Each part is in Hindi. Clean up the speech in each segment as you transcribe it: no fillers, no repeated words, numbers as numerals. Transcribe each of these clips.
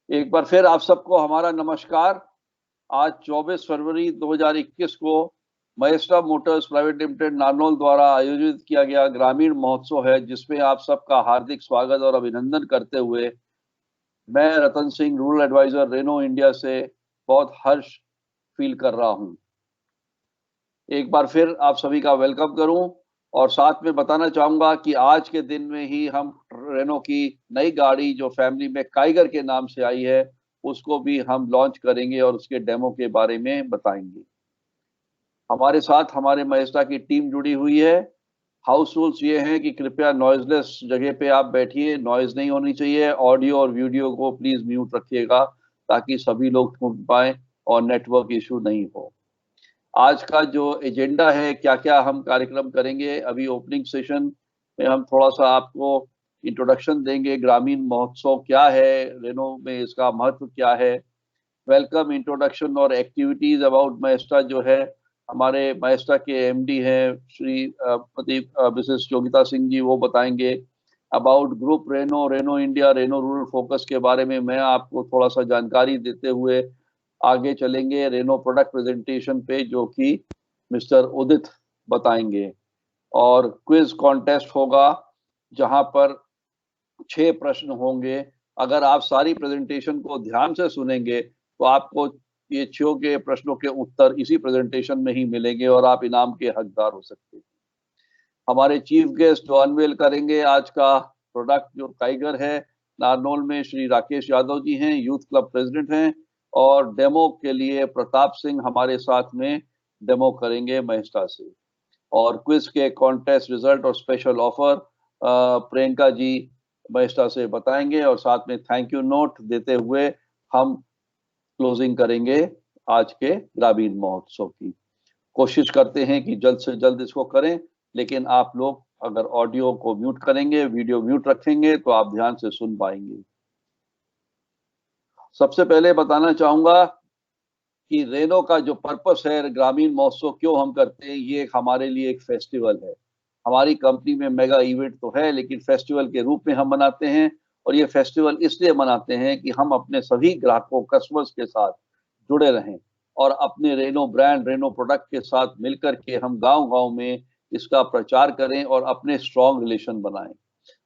एक बार फिर आप सबको हमारा नमस्कार। आज 24 फरवरी 2021 को महेस्टा मोटर्स प्राइवेट लिमिटेड नारनौल द्वारा आयोजित किया गया ग्रामीण महोत्सव है, जिसमें आप सबका हार्दिक स्वागत और अभिनंदन करते हुए मैं Ratan Singh, rural advisor, Renault India से बहुत हर्ष फील कर रहा हूं। एक बार फिर आप सभी का वेलकम करूं और साथ में बताना चाहूंगा कि आज के दिन में ही हम रेनो की नई गाड़ी जो फैमिली में काइगर के नाम से आई है, उसको भी हम लॉन्च करेंगे और उसके डेमो के बारे में बताएंगे। हमारे साथ हमारे महेस्टा की टीम जुड़ी हुई है। हाउस रूल्स ये हैं कि कृपया नॉइजलेस जगह पे आप बैठिए, नॉइज नहीं होनी चाहिए। ऑडियो और वीडियो को प्लीज म्यूट रखिएगा ताकि सभी लोग सुन पाए और नेटवर्क इशू नहीं हो। आज का जो एजेंडा है, क्या क्या हम कार्यक्रम करेंगे, अभी ओपनिंग सेशन में हम थोड़ा सा आपको इंट्रोडक्शन देंगे। ग्रामीण महोत्सव क्या है, रेनो में इसका महत्व क्या है, वेलकम, इंट्रोडक्शन और एक्टिविटीज अबाउट महेस्टा जो है, हमारे महेस्टा के एमडी हैं श्री मिसेस योगिता सिंह जी, वो बताएंगे। About group Renault, Renault India, Renault rural focus के बारे में मैं आपको थोड़ा सा जानकारी देते हुए आगे चलेंगे रेनो प्रोडक्ट प्रेजेंटेशन पे, जो कि मिस्टर उदित बताएंगे। और क्विज कॉन्टेस्ट होगा जहां पर 6 प्रश्न होंगे। अगर आप सारी प्रेजेंटेशन को ध्यान से सुनेंगे तो आपको ये 6 के प्रश्नों के उत्तर इसी प्रेजेंटेशन में ही मिलेंगे और आप इनाम के हकदार हो सकते हैं। हमारे चीफ गेस्ट जो अनवेल करेंगे आज का प्रोडक्ट जो टाइगर है, नारनौल में श्री राकेश यादव जी हैं, यूथ क्लब प्रेसिडेंट हैं। और डेमो के लिए प्रताप सिंह हमारे साथ में डेमो करेंगे महेस्टा से। और क्विज के कॉन्टेस्ट रिजल्ट और स्पेशल ऑफर प्रियंका जी महेस्टा से बताएंगे। और साथ में थैंक यू नोट देते हुए हम क्लोजिंग करेंगे आज के ग्रामीण महोत्सव की। कोशिश करते हैं कि जल्द से जल्द इसको करें, लेकिन आप लोग अगर ऑडियो को म्यूट करेंगे, वीडियो म्यूट रखेंगे तो आप ध्यान से सुन पाएंगे। सबसे पहले बताना चाहूंगा कि रेनो का जो पर्पस है, ग्रामीण महोत्सव क्यों हम करते हैं, ये हमारे लिए एक फेस्टिवल है। हमारी कंपनी में मेगा इवेंट तो है, लेकिन फेस्टिवल के रूप में हम मनाते हैं। और ये फेस्टिवल इसलिए मनाते हैं कि हम अपने सभी ग्राहकों, कस्टमर्स के साथ जुड़े रहें और अपने रेनो ब्रांड, रेनो प्रोडक्ट के साथ मिलकर के हम गांव-गांव में इसका प्रचार करें और अपने स्ट्रॉन्ग रिलेशन बनाएं।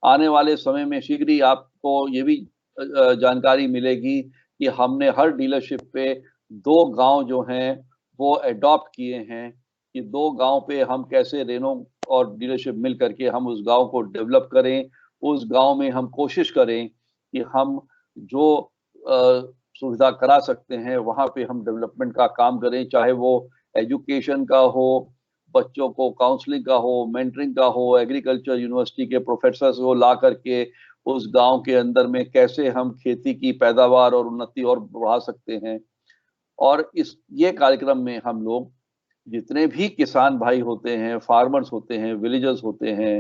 आने वाले समय में शीघ्र ही आपको ये भी जानकारी मिलेगी कि हमने हर डीलरशिप पे 2 गांव जो हैं वो अडॉप्ट किए हैं कि 2 गांव पे हम कैसे रेनो और डीलरशिप मिल करके हम उस गांव को डेवलप करें। उस गांव में हम कोशिश करें कि हम जो सुविधा करा सकते हैं वहां पे हम डेवलपमेंट का काम करें, चाहे वो एजुकेशन का हो, बच्चों को काउंसलिंग का हो, मेंटरिंग का हो, एग्रीकल्चर यूनिवर्सिटी के प्रोफेसर्स को ला करके उस गांव के अंदर में कैसे हम खेती की पैदावार और उन्नति और बढ़ा सकते हैं। और इस ये कार्यक्रम में हम लोग जितने भी किसान भाई होते हैं, फार्मर्स होते हैं, विलेजर्स होते हैं,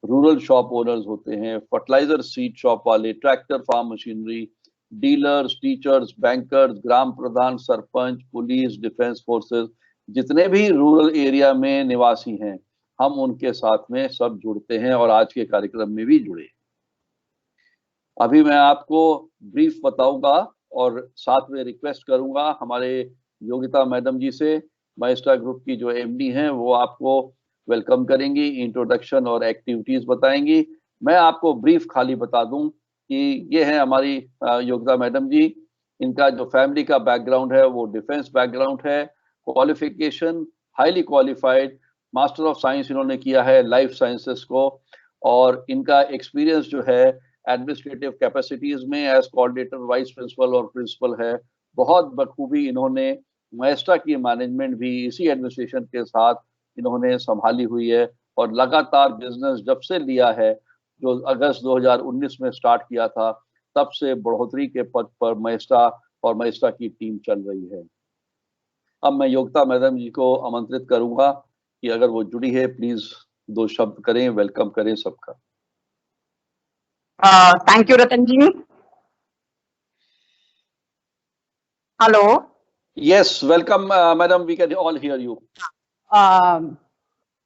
रूरल शॉप ओनर्स होते हैं, फर्टिलाइजर सीड शॉप वाले, tractor, farm machinery, dealers, teachers, bankers, ग्राम प्रधान, सरपंच, पुलिस, डिफेंस फोर्सेस, जितने भी रूरल एरिया में निवासी हैं, हम उनके साथ में सब जुड़ते हैं और आज के कार्यक्रम में भी जुड़े। अभी मैं आपको ब्रीफ बताऊंगा और साथ में रिक्वेस्ट करूंगा हमारे योगिता मैडम जी से, महेस्टा ग्रुप की जो एमडी हैं, वो आपको वेलकम करेंगी, इंट्रोडक्शन और एक्टिविटीज बताएंगी। मैं आपको ब्रीफ खाली बता दूं कि ये है हमारी योगिता मैडम जी। इनका जो फैमिली का बैकग्राउंड है वो डिफेंस बैकग्राउंड है। Qualification highly qualified, master of science इन्होंने किया है लाइफ साइंसेस को। और इनका एक्सपीरियंस जो है एडमिनिस्ट्रेटिव कैपेसिटीज में एज कोऑर्डिनेटर, वाइस प्रिंसिपल और प्रिंसिपल है। बहुत बखूबी इन्होंने महेस्टा की मैनेजमेंट भी इसी एडमिनिस्ट्रेशन के साथ इन्होंने संभाली हुई है और लगातार बिजनेस जब से लिया है, जो अगस्त 2019 में स्टार्ट किया था, तब से बढ़ोतरी के पद पर महेस्टा और महेस्टा की टीम चल रही है। अब मैं योगिता मैडम जी को आमंत्रित करूंगा कि अगर वो जुड़ी है, प्लीज 2 शब्द करें, वेलकम करें सबका। Thank you, Ratan ji. Hello. Yes, welcome, madam. We can all hear you.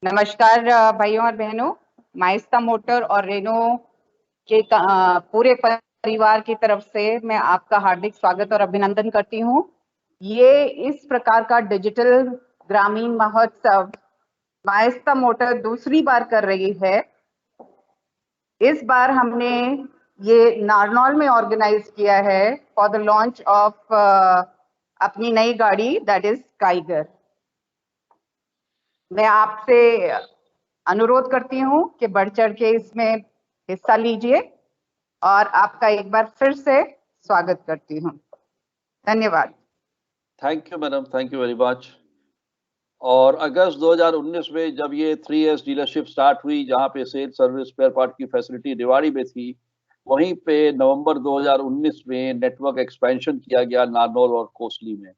नमस्कार भाइयों और बहनों, महेस्टा मोटर और रेनो के पूरे परिवार की तरफ से मैं आपका हार्दिक स्वागत और अभिनंदन करती हूँ। ये इस प्रकार का डिजिटल ग्रामीण महोत्सव माइस्टा मोटर दूसरी बार कर रही है। इस बार हमने ये नारनौल में ऑर्गेनाइज किया है फॉर द लॉन्च ऑफ अपनी नई गाड़ी दैट इज काइगर। मैं आपसे अनुरोध करती हूँ कि बढ़ चढ़ के इसमें हिस्सा लीजिए और आपका एक बार फिर से स्वागत करती हूँ। धन्यवाद। Thank you madam, thank you very much. और अगस्त 2019 में जब ये 3S डीलरशिप स्टार्ट हुई, जहाँ पे सेल सर्विस स्पेयर पार्ट की फैसिलिटी रेवाड़ी में थी, वहीं पे नवंबर 2019 में नेटवर्क एक्सपेंशन किया गया नारनौल और कोसली में।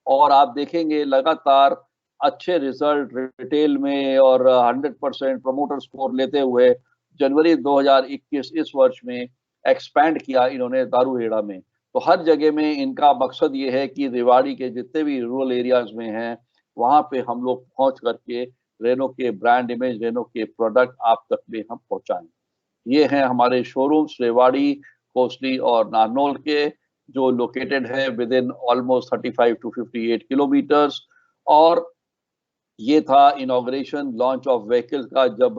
और आप देखेंगे लगातार अच्छे रिजल्ट रिटेल में और 100% प्रमोटर स्कोर लेते हुए जनवरी 2021 इस वर्ष में एक्सपैंड किया इन्होंने दारूहेड़ा में। तो हर जगह में इनका मकसद ये है कि रेवाड़ी के जितने भी रूरल एरियाज में हैं वहां पे हम लोग पहुंच करके रेनो के ब्रांड इमेज, रेनो के प्रोडक्ट आप तक में हम पहुंचाएं। ये हैं हमारे शोरूम्स रेवाड़ी, कोसली और नारनौल के, जो लोकेटेड है within almost 35 to 58 kilometres. और ये था इनॉग्रेशन लॉन्च ऑफ व्हीकल का जब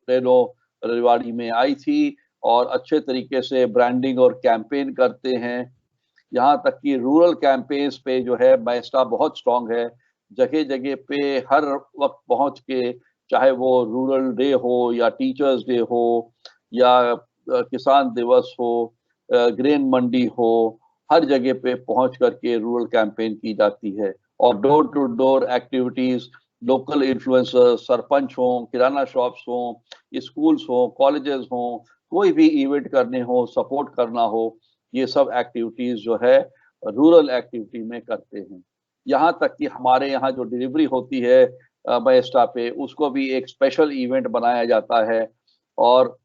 रेनो रेवाड़ी में आई थी, और अच्छे तरीके से ब्रांडिंग और कैंपेन करते हैं। यहाँ तक कि रूरल कैंपेन्स पे जो है माइस्टा बहुत स्ट्रांग है। जगह जगह पे हर वक्त पहुंच के, चाहे वो रूरल डे हो या टीचर्स डे हो या किसान दिवस हो, ग्रेन मंडी हो, हर जगह पे पहुंच करके रूरल कैंपेन की जाती है। और door to door activities, local influencers, sarpanch हो, किराना शॉप्स हो, स्कूल्स हो, कॉलेजेस हो, कोई भी इवेंट करने हो, सपोर्ट करना हो, ये सब एक्टिविटीज जो है रूरल एक्टिविटी में करते हैं। यहाँ तक कि हमारे यहाँ जो डिलीवरी होती है माइस्टा पे, उसको भी एक स्पेशल इवेंट बनाया जाता है, और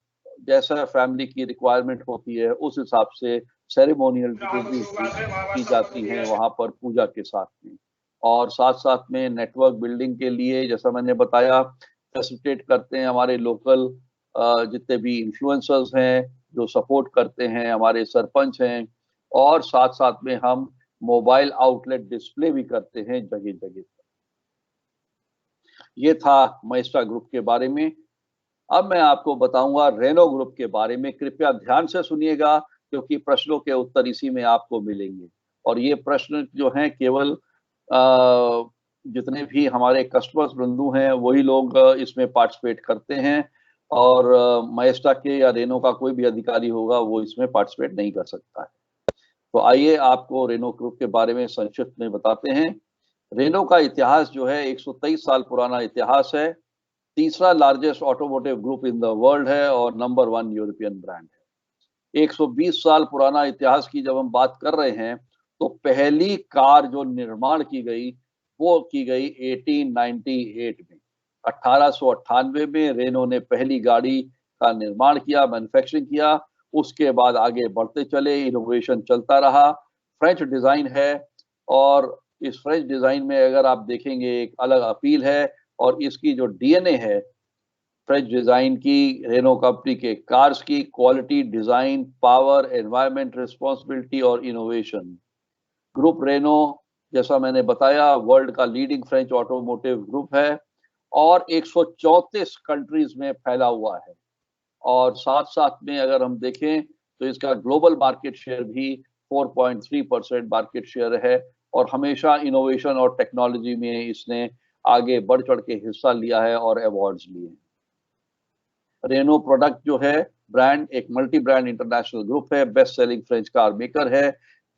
जैसा फैमिली की रिक्वायरमेंट होती है उस हिसाब से सेरेमोनियल डिलीवरीज भी की जाती हैं वहाँ पर पूजा के साथ में। और साथ साथ में नेटवर्क बिल्डिंग के लिए, जैसा मैंने बताया, फैसिलिटेट करते हैं हमारे लोकल जितने भी इन्फ्लुएंसर्स हैं जो सपोर्ट करते हैं, हमारे सरपंच हैं। और साथ साथ में हम मोबाइल आउटलेट डिस्प्ले भी करते हैं जगह जगह। ये था माइस्टा ग्रुप के बारे में। अब मैं आपको बताऊंगा रेनो ग्रुप के बारे में। कृपया ध्यान से सुनिएगा, क्योंकि प्रश्नों के उत्तर इसी में आपको मिलेंगे। और ये प्रश्न जो हैं केवल जितने भी हमारे कस्टमर्स बंधु हैं वही लोग इसमें पार्टिसिपेट करते हैं, और माइस्टा के या रेनो का कोई भी अधिकारी होगा वो इसमें पार्टिसिपेट नहीं कर सकता है। तो आइए आपको रेनो ग्रुप के बारे में संक्षिप्त में बताते हैं। रेनो का इतिहास जो है 123 साल पुराना इतिहास है। तीसरा largest automotive group in the world है और नंबर 1 यूरोपियन ब्रांड है। 120 साल पुराना इतिहास की जब हम बात कर रहे हैं, तो पहली कार जो निर्माण की गई वो की गई 1898 में। 1898 में रेनो ने पहली गाड़ी का निर्माण किया, मैन्युफैक्चरिंग किया। उसके बाद आगे बढ़ते चले, इनोवेशन चलता रहा। फ्रेंच डिजाइन है, और इस फ्रेंच डिजाइन में अगर आप देखेंगे एक अलग अपील है, और इसकी जो डीएनए है फ्रेंच डिजाइन की, रेनो कंपनी के कार्स की quality, design, power, environment, responsibility और इनोवेशन। ग्रुप रेनो, जैसा मैंने बताया, वर्ल्ड का लीडिंग फ्रेंच ऑटोमोटिव ग्रुप है और 134 कंट्रीज में फैला हुआ है। और साथ साथ में अगर हम देखें तो इसका ग्लोबल मार्केट शेयर भी 4.3% मार्केट शेयर है, और हमेशा इनोवेशन और टेक्नोलॉजी में इसने आगे बढ़ चढ़ के हिस्सा लिया है और अवार्ड्स लिए हैं। रेनो प्रोडक्ट जो है ब्रांड, एक मल्टी ब्रांड इंटरनेशनल ग्रुप है, best selling French car maker है।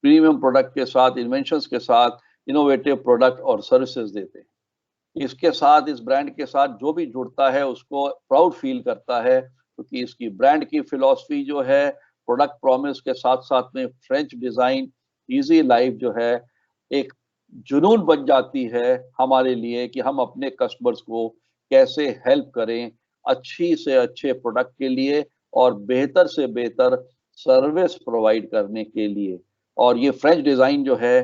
प्रीमियम प्रोडक्ट के साथ, इन्वेंशंस के साथ इनोवेटिव प्रोडक्ट और सर्विसेज देते हैं। इसके साथ, इस ब्रांड के साथ जो भी जुड़ता है उसको प्राउड फील करता है, क्योंकि इसकी ब्रांड की फिलॉसफी जो है प्रोडक्ट प्रॉमिस के साथ साथ में फ्रेंच डिजाइन, इजी लाइफ जो है, एक जुनून बन जाती है हमारे लिए कि हम अपने कस्टमर्स को कैसे हेल्प करें अच्छी से अच्छे प्रोडक्ट के लिए और बेहतर से बेहतर सर्विस प्रोवाइड करने के लिए। और ये फ्रेंच डिजाइन जो है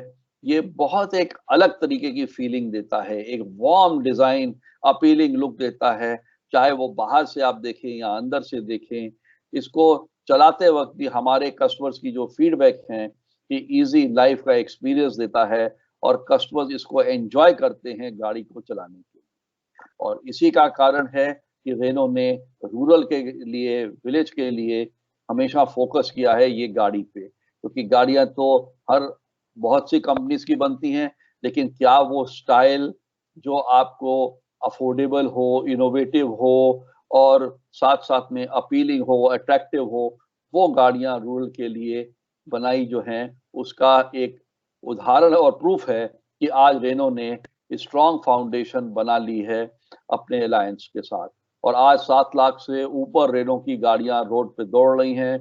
ये बहुत एक अलग तरीके की फीलिंग देता है, एक वार्म डिजाइन, अपीलिंग लुक देता है, चाहे वो बाहर से आप देखें या अंदर से देखें। इसको चलाते वक्त भी हमारे कस्टमर्स की जो फीडबैक हैं कि इजी लाइफ का एक्सपीरियंस देता है और कस्टमर्स इसको एंजॉय करते हैं गाड़ी को चलाने के लिए। और इसी का कारण है कि रेनो ने रूरल के लिए, विलेज के लिए हमेशा फोकस किया है ये गाड़ी पे, क्योंकि गाड़ियां तो हर बहुत सी कंपनीज की बनती हैं, लेकिन क्या वो स्टाइल जो आपको अफोर्डेबल हो, इनोवेटिव हो और साथ साथ में अपीलिंग हो, अट्रैक्टिव हो, वो गाड़ियां रूरल के लिए बनाई जो हैं, उसका एक उदाहरण और प्रूफ है कि आज रेनो ने स्ट्रॉन्ग फाउंडेशन बना ली है अपने अलायंस के साथ। और आज 7 लाख से ऊपर रेनो की गाड़ियां रोड पे दौड़ रही हैं,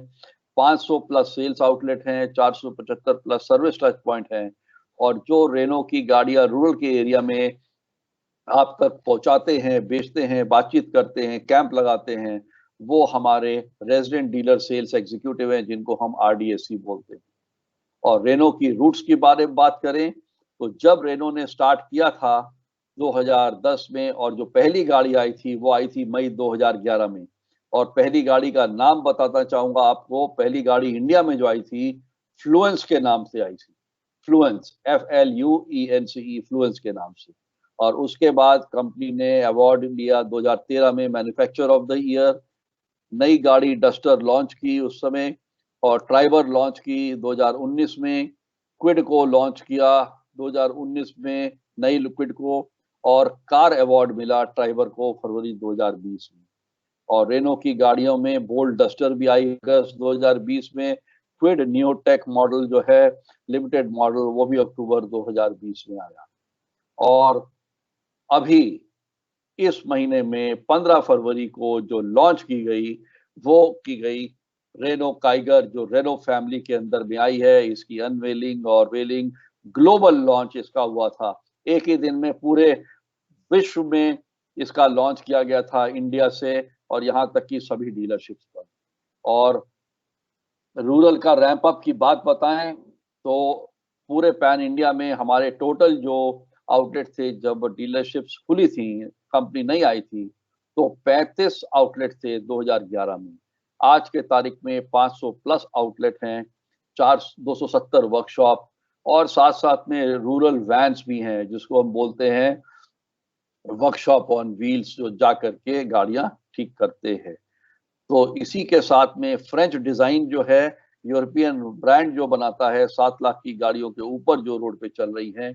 500 प्लस सेल्स आउटलेट हैं, 475 प्लस सर्विस टच पॉइंट हैं। और जो रेनो की गाड़ियां रूरल के एरिया में आप तक पहुंचाते हैं, बेचते हैं, बातचीत करते हैं, कैंप लगाते हैं, वो हमारे रेजिडेंट डीलर सेल्स एग्जीक्यूटिव हैं, जिनको हम RDSC बोलते हैं। और रेनो की रूट्स की बारे में बात करें तो जब रेनो ने स्टार्ट किया था 2010 में, और जो पहली गाड़ी आई थी वो आई थी मई 2011 में। और पहली गाड़ी का नाम बताना चाहूंगा आपको, पहली गाड़ी इंडिया में जो आई थी फ्लुएंस के नाम से आई थी। फ्लुएंस, FLUENCE, फ्लुएंस के नाम से। और उसके बाद कंपनी ने अवार्ड लिया 2013 में मैन्युफैक्चरर ऑफ द ईयर। नई गाड़ी डस्टर लॉन्च की उस समय, और ट्राइबर लॉन्च की 2019 में। क्विड को लॉन्च किया 2019 में, नई लिक्विड को। और कार अवार्ड मिला ट्राइबर को फरवरी 2020 में। और रेनो की गाड़ियों में बोल्ड डस्टर भी आई अगस्त 2020 में। क्विड न्यूटेक मॉडल जो है लिमिटेड मॉडल, वो भी अक्टूबर 2020 में आया। और अभी इस महीने में 15 फरवरी को जो लॉन्च की गई, वो की गई रेनो काइगर, जो रेनो फैमिली के अंदर में आई है। इसकी अनवेलिंग और वेलिंग, ग्लोबल लॉन्च इसका हुआ था। एक ही दिन में पूरे विश्व में इसका लॉन्च किया गया था, इंडिया से और यहाँ तक कि सभी डीलरशिप्स पर। और रूरल का रैंप अप की बात बताएं तो पूरे पैन इंडिया में हमारे टोटल जो आउटलेट थे, जब डीलरशिप्स खुली थी, कंपनी नहीं आई थी, तो 35 आउटलेट थे 2011 में। आज के तारीख में 500 प्लस आउटलेट हैं, 270 वर्कशॉप, और साथ साथ में रूरल वैन्स भी हैं, जिसको हम बोलते हैं वर्कशॉप ऑन व्हील्स, जो जा करके गाड़ियां ठीक करते हैं। तो इसी के साथ में फ्रेंच डिजाइन जो है, यूरोपियन ब्रांड जो बनाता है, 7 लाख की गाड़ियों के ऊपर जो रोड पे चल रही हैं,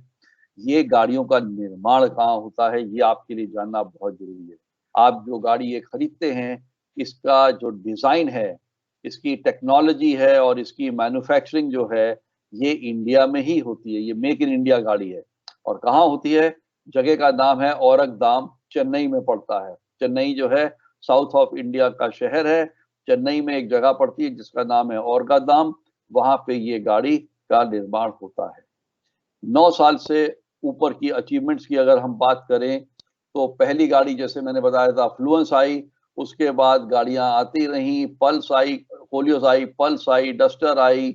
ये गाड़ियों का निर्माण कहाँ होता है, ये आपके लिए जानना बहुत जरूरी है। आप जो गाड़ी ये खरीदते हैं, इसका जो डिजाइन है, इसकी टेक्नोलॉजी है और इसकी मैन्युफैक्चरिंग जो है, ये इंडिया में ही होती है। ये मेक इन इंडिया गाड़ी है। और कहाँ होती है? जगह का नाम है औरंगदाम, चेन्नई में पड़ता है। चेन्नई जो है साउथ ऑफ इंडिया का शहर है। चेन्नई में एक जगह पड़ती है जिसका नाम है औरंगाबाद, वहां पे ये गाड़ी का निर्माण होता है। 9 साल से ऊपर की अचीवमेंट्स की अगर हम बात करें तो पहली गाड़ी जैसे मैंने बताया था फ्लुएंस आई, उसके बाद गाड़ियां आती रहीं, पल्स आई, कोलियोस आई, पल्स आई, डस्टर आई,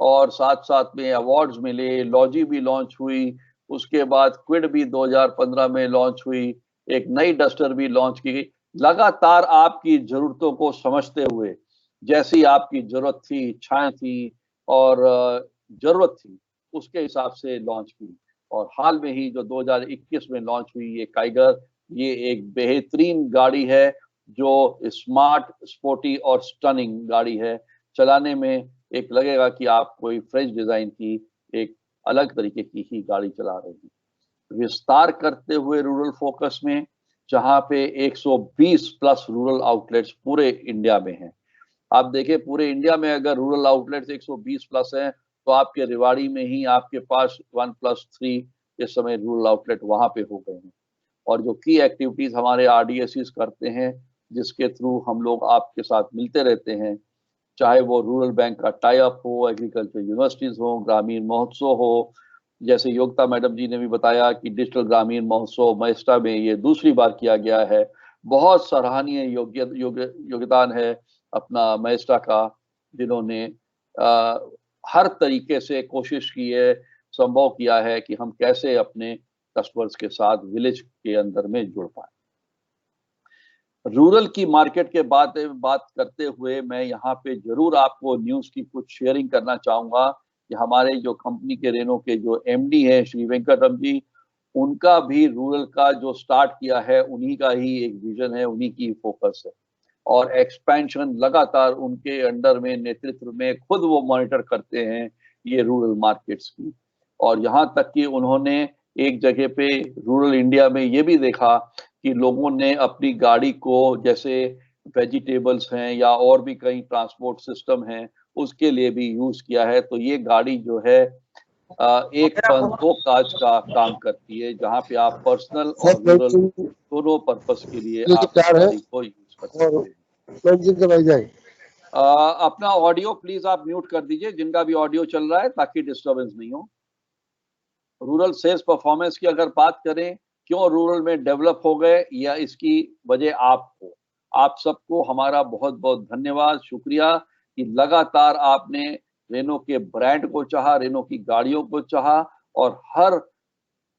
और साथ साथ में अवार्ड्स मिले, लॉजी भी लॉन्च हुई, उसके बाद क्विड भी 2015 में लॉन्च हुई, एक नई डस्टर भी लॉन्च की गई। लगातार आपकी जरूरतों को समझते हुए, जैसी आपकी जरूरत थी, इच्छाएं थी और जरूरत थी, उसके हिसाब से लॉन्च की। और हाल में ही जो 2021 में लॉन्च हुई ये काइगर, ये एक बेहतरीन गाड़ी है, जो स्मार्ट, स्पोर्टी और स्टनिंग गाड़ी है। चलाने में एक लगेगा कि आप कोई फ्रेंच डिजाइन की एक अलग तरीके की ही गाड़ी चला रहे हैं। विस्तार करते हुए रूरल फोकस में, जहां पे 120 प्लस रूरल आउटलेट्स पूरे इंडिया में हैं। आप देखिए पूरे इंडिया में अगर रूरल आउटलेट्स 120 प्लस हैं, तो आपके रेवाड़ी में ही आपके पास 1+3 इस समय रूरल आउटलेट वहां पे हो गए हैं। और जो की एक्टिविटीज हमारे RDSCs करते हैं, जिसके थ्रू हम लोग आपके साथ मिलते रहते हैं, चाहे वो रूरल बैंक का टाई अप हो, एग्रीकल्चर यूनिवर्सिटीज हो, ग्रामीण महोत्सव हो, जैसे योगिता मैडम जी ने भी बताया कि डिजिटल ग्रामीण महोत्सव मैस्टा में ये दूसरी बार किया गया है। बहुत सराहनीय योगदान है अपना मैस्टा का, जिन्होंने हर तरीके से कोशिश की है, संभव किया है कि हम कैसे अपने कस्टमर्स के साथ विलेज के अंदर में जुड़ पाए। रूरल की मार्केट के बात करते हुए मैं यहाँ पे जरूर आपको न्यूज़ की कुछ शेयरिंग करना चाहूँगा कि हमारे जो कंपनी के रेनो के जो एमडी है श्री वेंकटरम जी, उनका भी रूरल का जो स्टार्ट किया है उन्हीं का ही एक विजन है, उन्हीं की फोकस है और एक्सपेंशन लगातार उनके अंडर में नेतृत्व में खुद वो मॉनिटर करते हैं ये रूरल मार्केट्स की। और यहाँ तक कि उन्होंने एक जगह पे रूरल इंडिया में ये भी देखा कि लोगों ने अपनी गाड़ी को, जैसे वेजिटेबल्स हैं या और भी कई ट्रांसपोर्ट सिस्टम हैं, उसके लिए भी यूज किया है। तो ये गाड़ी जो है एक दो काज का काम करती है, जहाँ पे आप पर्सनल और रूरल दोनों पर्पस के लिए आप गाड़ी को यूज कर सकते हैं। अपना ऑडियो प्लीज आप म्यूट कर दीजिए, जिनका भी ऑडियो चल रहा है, ताकि डिस्टर्बेंस नहीं हो। रूरल सेल्स परफॉर्मेंस की अगर बात करें, क्यों रूरल में डेवलप हो गए, या इसकी वजह आप सबको हमारा बहुत बहुत धन्यवाद, शुक्रिया कि लगातार आपने रेनो के ब्रांड को चाहा, रेनो की गाड़ियों को चाहा। और हर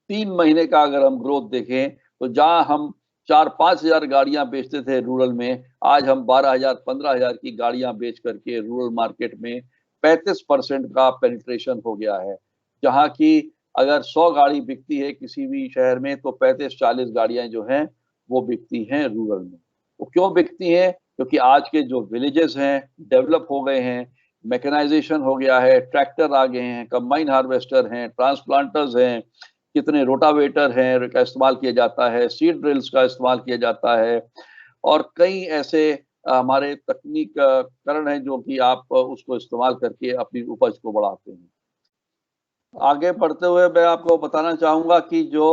3 महीने का अगर हम ग्रोथ देखें तो जहां हम 4-5 हजार गाड़ियां बेचते थे रूरल में, आज हम 12,000-15,000 की गाड़ियां बेच करके रूरल मार्केट में 35% का पेनिट्रेशन हो गया है। जहां की अगर 100 गाड़ी बिकती है किसी भी शहर में, तो 35-40 गाड़ियां जो हैं वो बिकती हैं रूरल में। वो क्यों बिकती हैं? क्योंकि आज के जो विलेजेस हैं डेवलप हो गए हैं, मैकेनाइजेशन हो गया है, ट्रैक्टर आ गए हैं, कंबाइन हार्वेस्टर हैं, ट्रांसप्लांटर्स हैं, कितने रोटावेटर हैं का इस्तेमाल किया जाता है, सीड ड्रिल्स का इस्तेमाल किया जाता है, और कई ऐसे हमारे तकनीकरण हैं जो कि आप उसको इस्तेमाल करके अपनी उपज को बढ़ाते हैं। आगे बढ़ते हुए मैं आपको बताना चाहूंगा कि जो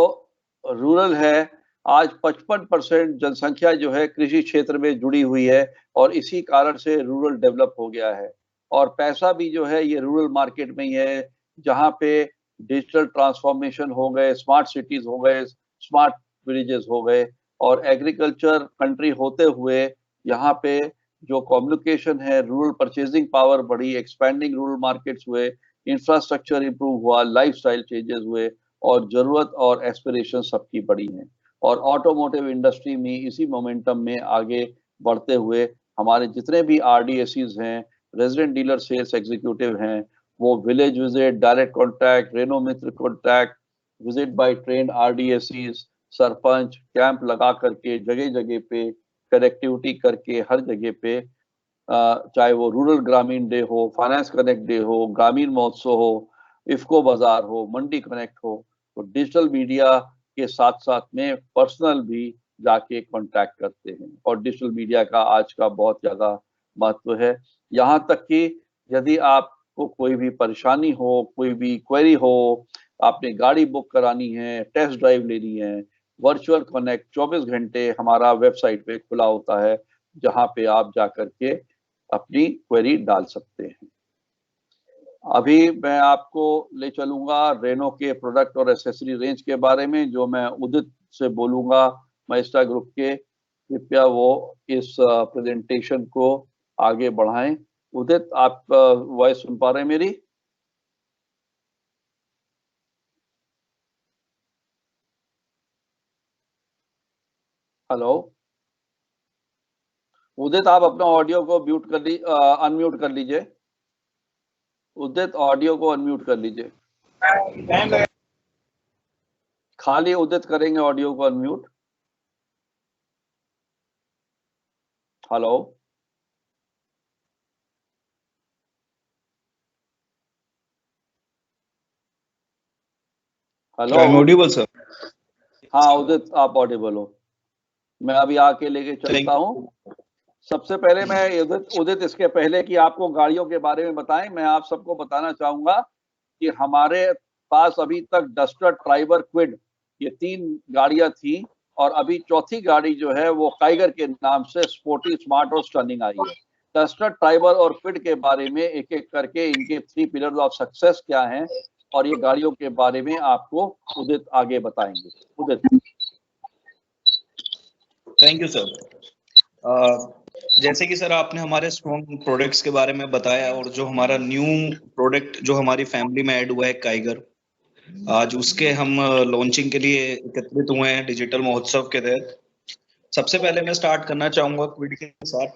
रूरल है, आज 55% जनसंख्या जो है कृषि क्षेत्र में जुड़ी हुई है, और इसी कारण से रूरल डेवलप हो गया है। और पैसा भी जो है ये रूरल मार्केट में ही है, जहाँ पे डिजिटल ट्रांसफॉर्मेशन हो गए, स्मार्ट सिटीज हो गए, स्मार्ट विलेजेस हो गए, और एग्रीकल्चर कंट्री होते हुए यहाँ पे जो कम्युनिकेशन है, रूरल परचेजिंग पावर बढ़ी, एक्सपैंडिंग रूरल मार्केट्स हुए, इंफ्रास्ट्रक्चर इंप्रूव हुआ, लाइफस्टाइल चेंजेस हुए, और जरूरत और एस्पिरेशन सबकी बढ़ी हैं। और ऑटोमोटिव इंडस्ट्री में इसी मोमेंटम में आगे बढ़ते हुए हमारे जितने भी RDSEs हैं, रेजिडेंट डीलर सेल्स एग्जीक्यूटिव हैं, वो village visit, direct contact, Renault Mitra contact, visit by train RDSEs, sarpanch camp लगा करके जगह जगह पे कनेक्टिविटी करके हर जगह पे, चाहे वो रूरल ग्रामीण डे हो, फाइनेंस कनेक्ट डे हो, ग्रामीण महोत्सव हो, इफ्को बाजार हो, मंडी कनेक्ट हो, तो डिजिटल मीडिया के साथ साथ में पर्सनल भी जाके कांटेक्ट करते हैं। और डिजिटल मीडिया का आज का बहुत ज्यादा महत्व है। यहाँ तक कि यदि आपको कोई भी परेशानी हो, कोई भी क्वेरी हो, आपने गाड़ी बुक करानी है, टेस्ट ड्राइव लेनी है, वर्चुअल कनेक्ट 24 घंटे हमारा वेबसाइट पे खुला होता है, जहाँ पे आप जाकर के अपनी क्वेरी डाल सकते हैं। अभी मैं आपको ले चलूंगा रेनो के प्रोडक्ट और एसेसरी रेंज के बारे में, जो मैं उदित से बोलूंगा, माइस्टा ग्रुप के। कृपया वो इस प्रेजेंटेशन को आगे बढ़ाएं। उदित, आप वॉइस सुन पा रहे हैं मेरी? हेलो उदित, आप अपना ऑडियो को म्यूट कर अनम्यूट कर लीजिए। उदित, ऑडियो को अनम्यूट कर लीजिए। खाली उदित करेंगे ऑडियो को unmute. Hello hello Audible sir? हाँ उदित, आप ऑडिबल हो। मैं अभी आके लेके चलता हूँ। सबसे पहले मैं उदित इसके पहले कि आपको गाड़ियों के बारे में बताएं, मैं आप सबको बताना चाहूंगा कि हमारे पास अभी तक डस्टर, ट्राइबर, क्विड, ये 3 गाड़ियां थी, और अभी चौथी गाड़ी जो है वो काइगर के नाम से स्पोर्टी, स्मार्ट और स्टनिंग आई है। डस्टर, ट्राइबर और क्विड के बारे में एक एक करके इनके 3 पिलर्स ऑफ सक्सेस क्या हैं, और ये गाड़ियों के बारे में आपको उदित आगे बताएंगे। उदित। Thank you sir. जैसे कि सर आपने हमारे स्ट्रॉन्ग प्रोडक्ट्स के बारे में बताया, और जो हमारा न्यू प्रोडक्ट जो हमारी फैमिली में ऐड हुआ है काइगर, आज उसके हम लॉन्चिंग के लिए एकत्रित हुए हैं डिजिटल महोत्सव के तहत। सबसे पहले मैं स्टार्ट करना चाहूंगा क्विड के साथ।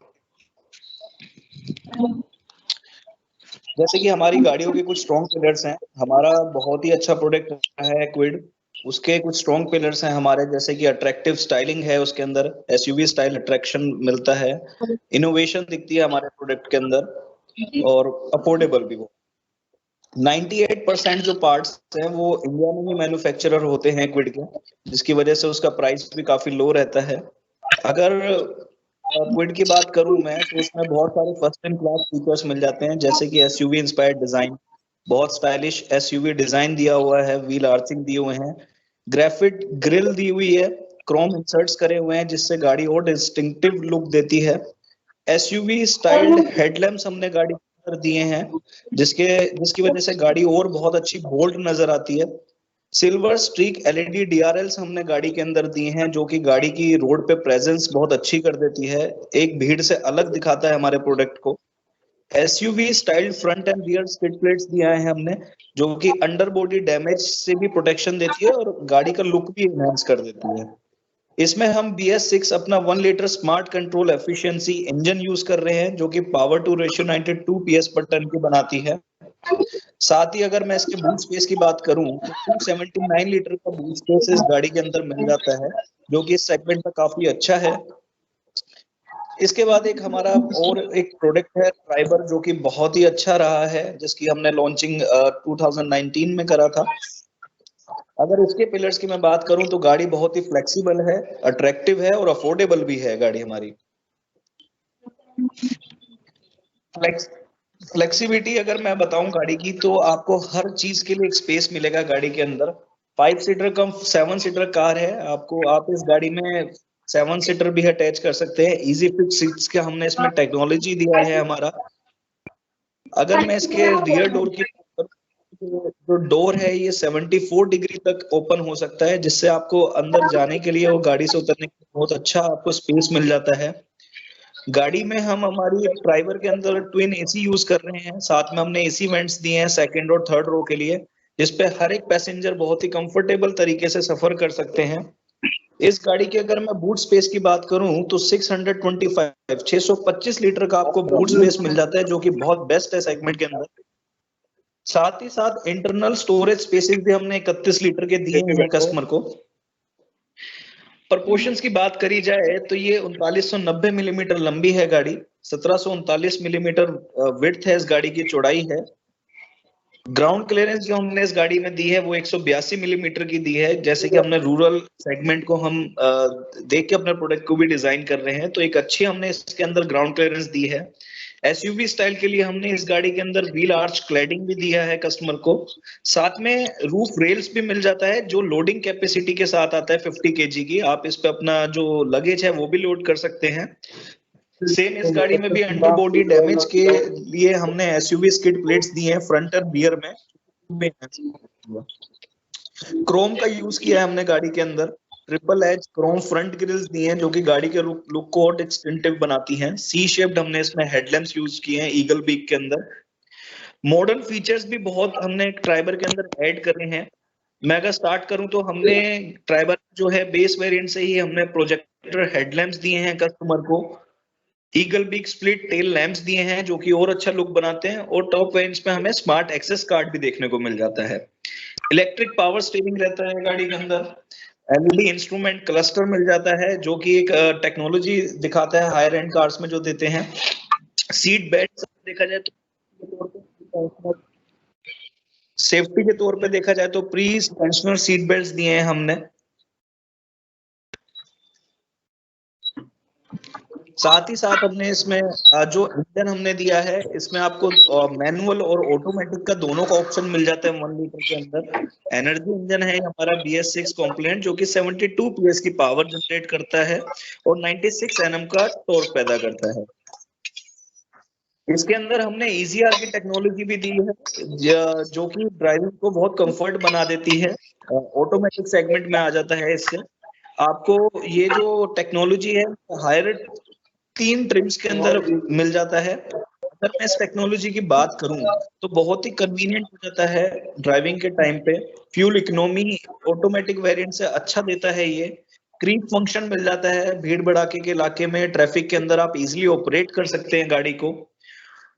जैसे कि हमारी गाड़ियों के कुछ स्ट्रॉन्ग पिलर्स हैं, हमारा बहुत ही अच्छा प्रोडक्ट है क्विड। उसके कुछ स्ट्रॉन्ग पिलर्स हैं हमारे, जैसे कि अट्रैक्टिव स्टाइलिंग है उसके अंदर, एसयूवी स्टाइल अट्रैक्शन मिलता है, इनोवेशन दिखती है हमारे प्रोडक्ट के अंदर, और अफोर्डेबल भी। वो 98% जो पार्ट्स हैं वो इंडिया में ही मैन्युफैक्चरर होते हैं क्विड के, जिसकी वजह से उसका प्राइस भी काफी लो रहता है। अगर क्विड की बात करूं मैं, तो उसमें बहुत सारे फर्स्ट इन क्लास फीचर्स मिल जाते हैं, जैसे कि एसयूवी इंस्पायर्ड डिजाइन, बहुत स्टाइलिश एसयूवी डिजाइन दिया हुआ है, व्हील आर्चिंग दिए हुए हैं, ग्रेफिट ग्रिल दी हुई है, क्रोम इंसर्ट्स करे हुए हैं जिससे गाड़ी और डिस्टिंक्टिव लुक देती है। एसयूवी स्टाइल्ड हेडलैम्प्स हमने गाड़ी के अंदर दिए हैं, जिसकी वजह से गाड़ी और बहुत अच्छी बोल्ड नजर आती है। सिल्वर स्ट्रीक एलईडी डीआरएल्स हमने गाड़ी के अंदर दिए हैं, जो कि गाड़ी की रोड पे प्रेजेंस बहुत अच्छी कर देती है, एक भीड़ से अलग दिखाता है हमारे प्रोडक्ट को। SUV styled front end rear skid plates दिया है हमने, जो कि अंडर बॉडी डैमेज से भी प्रोटेक्शन देती है और गाड़ी का लुक भी एनहांस कर देती है। इसमें हम BS6 अपना 1 litre smart control efficiency engine use कर रहे हैं, जो कि पावर टू रेशियो 92 PS पर टन की बनाती है। साथ ही अगर मैं इसके बूट स्पेस की बात करूं, तो 279 लीटर का बूट स्पेस इस गाड़ी के अंदर मिल जाता है, जो कि इस सेगमेंट में काफी अच्छा है। इसके बाद एक हमारा और एक प्रोडक्ट है ट्राइबर, जो कि बहुत ही अच्छा रहा है, जिसकी हमने लॉन्चिंग 2019 में करा था। अगर इसके पिलर्स की मैं बात करूं, तो गाड़ी बहुत ही फ्लेक्सिबल है, अट्रैक्टिव है और अफोर्डेबल भी है गाड़ी हमारी। फ्लेक्सिबिलिटी अगर मैं बताऊं गाड़ी की, तो आपको हर चीज के लिए एक स्पेस मिलेगा गाड़ी के अंदर। 5 सीटर कम 7 सीटर कार है, आप इस गाड़ी में 7 सीटर भी अटैच कर सकते हैं। इजी फिक्स सीट्स का हमने इसमें टेक्नोलॉजी दिया है हमारा। अगर मैं इसके रियर डोर की जो डोर है, ये 74 डिग्री तक ओपन हो सकता है, जिससे आपको अंदर जाने के लिए और गाड़ी से उतरने के लिए बहुत अच्छा आपको स्पेस मिल जाता है। गाड़ी में हम हमारी ड्राइवर के अंदर ट्विन एसी यूज कर रहे हैं, साथ में हमने एसी वेंट्स दिए हैं सेकंड और थर्ड रो के लिए, जिसपे हर एक पैसेंजर बहुत ही कंफर्टेबल तरीके से सफर कर सकते हैं। इस गाड़ी की अगर मैं बूट स्पेस की बात करूं, तो 625 लीटर का आपको बूट स्पेस मिल जाता है, जो कि बहुत बेस्ट है सेगमेंट के अंदर। साथ ही साथ इंटरनल स्टोरेज स्पेसेस भी हमने 31 लीटर के दिए हैं कस्टमर को। प्रपोर्शंस की बात करी जाए, तो ये 3990 मिलीमीटर लंबी है गाड़ी, 1739 मिलीमीटर विड्थ है इस गाड़ी की चौड़ाई है। ग्राउंड क्लियरेंस जो हमने इस गाड़ी में दी है वो 182 मिलीमीटर की दी है। जैसे कि हमने रूरल सेगमेंट को हम देख के अपने प्रोडक्ट को भी डिजाइन कर रहे हैं, तो एक अच्छी हमने इसके अंदर ग्राउंड क्लियरेंस दी है। एसयूवी स्टाइल के लिए हमने इस गाड़ी के अंदर व्हील आर्च क्लैडिंग भी दिया है कस्टमर को। साथ में रूफ रेल्स भी मिल जाता है, जो लोडिंग कैपेसिटी के साथ आता है 50 kg की। आप इस पे अपना जो लगेज है वो भी लोड कर सकते हैं। सेम इस गाड़ी में भी अंडर बॉडी डैमेज के लिए हमने एसयूवी स्किड प्लेट्स दी हैं फ्रंट और रियर में। क्रोम का यूज किया है हमने गाड़ी के अंदर। Triple edge chrome front grills दी हैं, जो कि गाड़ी के लुक को और डिस्टिंक्टिव बनाती हैं। सी शेप्ड हमने इसमें हेडलैम्प्स यूज किए हैं ईगल बीक के अंदर। मॉडर्न फीचर्स भी बहुत हमने ट्राइबर के अंदर ऐड करे हैं। मैं अगर स्टार्ट करूं, तो हमने ट्राइबर जो है बेस वेरिएंट से ही हमने प्रोजेक्टर हेडलैम्प्स दिए हैं कस्टमर को। Eagle beak split tail lamps दिए हैं, जो कि और अच्छा लुक बनाते हैं। और टॉप वेरिएंट्स में हमें स्मार्ट एक्सेस कार्ड भी देखने को मिल जाता है। इलेक्ट्रिक पावर स्टीयरिंग रहता है गाड़ी के अंदर। एलईडी इंस्ट्रूमेंट क्लस्टर मिल जाता है, जो कि एक टेक्नोलॉजी दिखाता है हायर एंड कार्स में जो देते हैं। सीट बेल्ट देखा जाए तो सेफ्टी के तौर पे देखा जाए तो प्री टेंशनर सीट बेल्ट दिए हैं हमने। साथ ही साथ हमने इसमें जो इंजन हमने दिया है, इसमें आपको मैनुअल और ऑटोमेटिक का दोनों का ऑप्शन मिल जाता है 1 लीटर के अंदर। एनर्जी इंजन है हमारा BS6 कॉम्प्लेंट, जो कि 72 PS की पावर जनरेट करता है और 96 Nm का टॉर्क पैदा करता है। इसके अंदर हमने EGR की टेक्नोलॉजी भी दी है, जो कि ड्राइविंग को बहुत कंफर्ट बना देती है। ऑटोमेटिक सेगमेंट में आ जाता है। इससे आपको ये जो टेक्नोलॉजी है हायर 3 ट्रिम्स के अंदर मिल जाता है। अगर मैं इस टेक्नोलॉजी की बात करूं, तो बहुत ही कन्वीनियंट हो जाता है ड्राइविंग के टाइम पे। फ्यूल इकोनॉमी ऑटोमेटिक वेरिएंट से अच्छा देता है ये। क्रीप फंक्शन मिल जाता है, भीड़ भड़ाके के इलाके में ट्रैफिक के अंदर आप इजीली ऑपरेट कर सकते हैं गाड़ी को।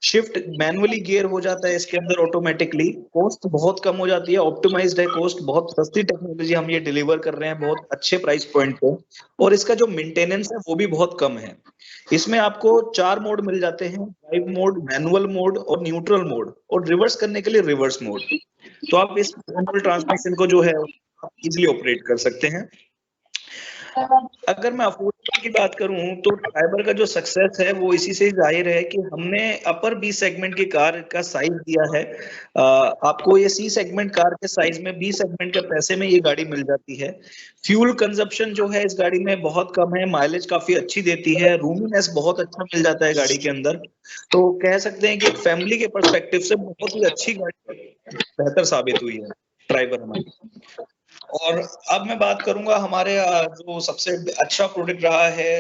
शिफ्ट मैनुअली गियर हो जाता है इसके अंदर ऑटोमेटिकली। कॉस्ट बहुत कम हो जाती है, ऑप्टिमाइज्ड है कॉस्ट, बहुत सस्ती टेक्नोलॉजी हम ये डिलीवर कर रहे हैं बहुत अच्छे प्राइस पॉइंट पे। और इसका जो मेंटेनेंस है वो भी बहुत कम है। इसमें आपको 4 मोड मिल जाते हैं, ड्राइव मोड, मैनुअल मोड और न्यूट्रल मोड, और रिवर्स करने के लिए रिवर्स मोड। तो आप इस मैनुअल ट्रांसमिशन को जो है आप इजीली ऑपरेट कर सकते हैं। अगर मैं अफोर्डेबिलिटी की बात करूं तो ट्राइबर का जो सक्सेस है वो इसी से जाहिर है कि हमने अपर बी सेगमेंट की कार का साइज दिया है। आपको ये सी सेगमेंट कार के साइज में बी सेगमेंट के पैसे में ये गाड़ी मिल जाती है। फ्यूल कंजप्शन जो है इस गाड़ी में बहुत कम है, माइलेज काफी अच्छी देती है, रूमीनेस बहुत अच्छा मिल जाता है गाड़ी के अंदर। तो कह सकते हैं कि एक फैमिली के पर्सपेक्टिव से बहुत ही अच्छी गाड़ी बेहतर साबित हुई है ट्राइबर हमारी। और अब मैं बात करूंगा हमारे जो सबसे अच्छा प्रोडक्ट रहा है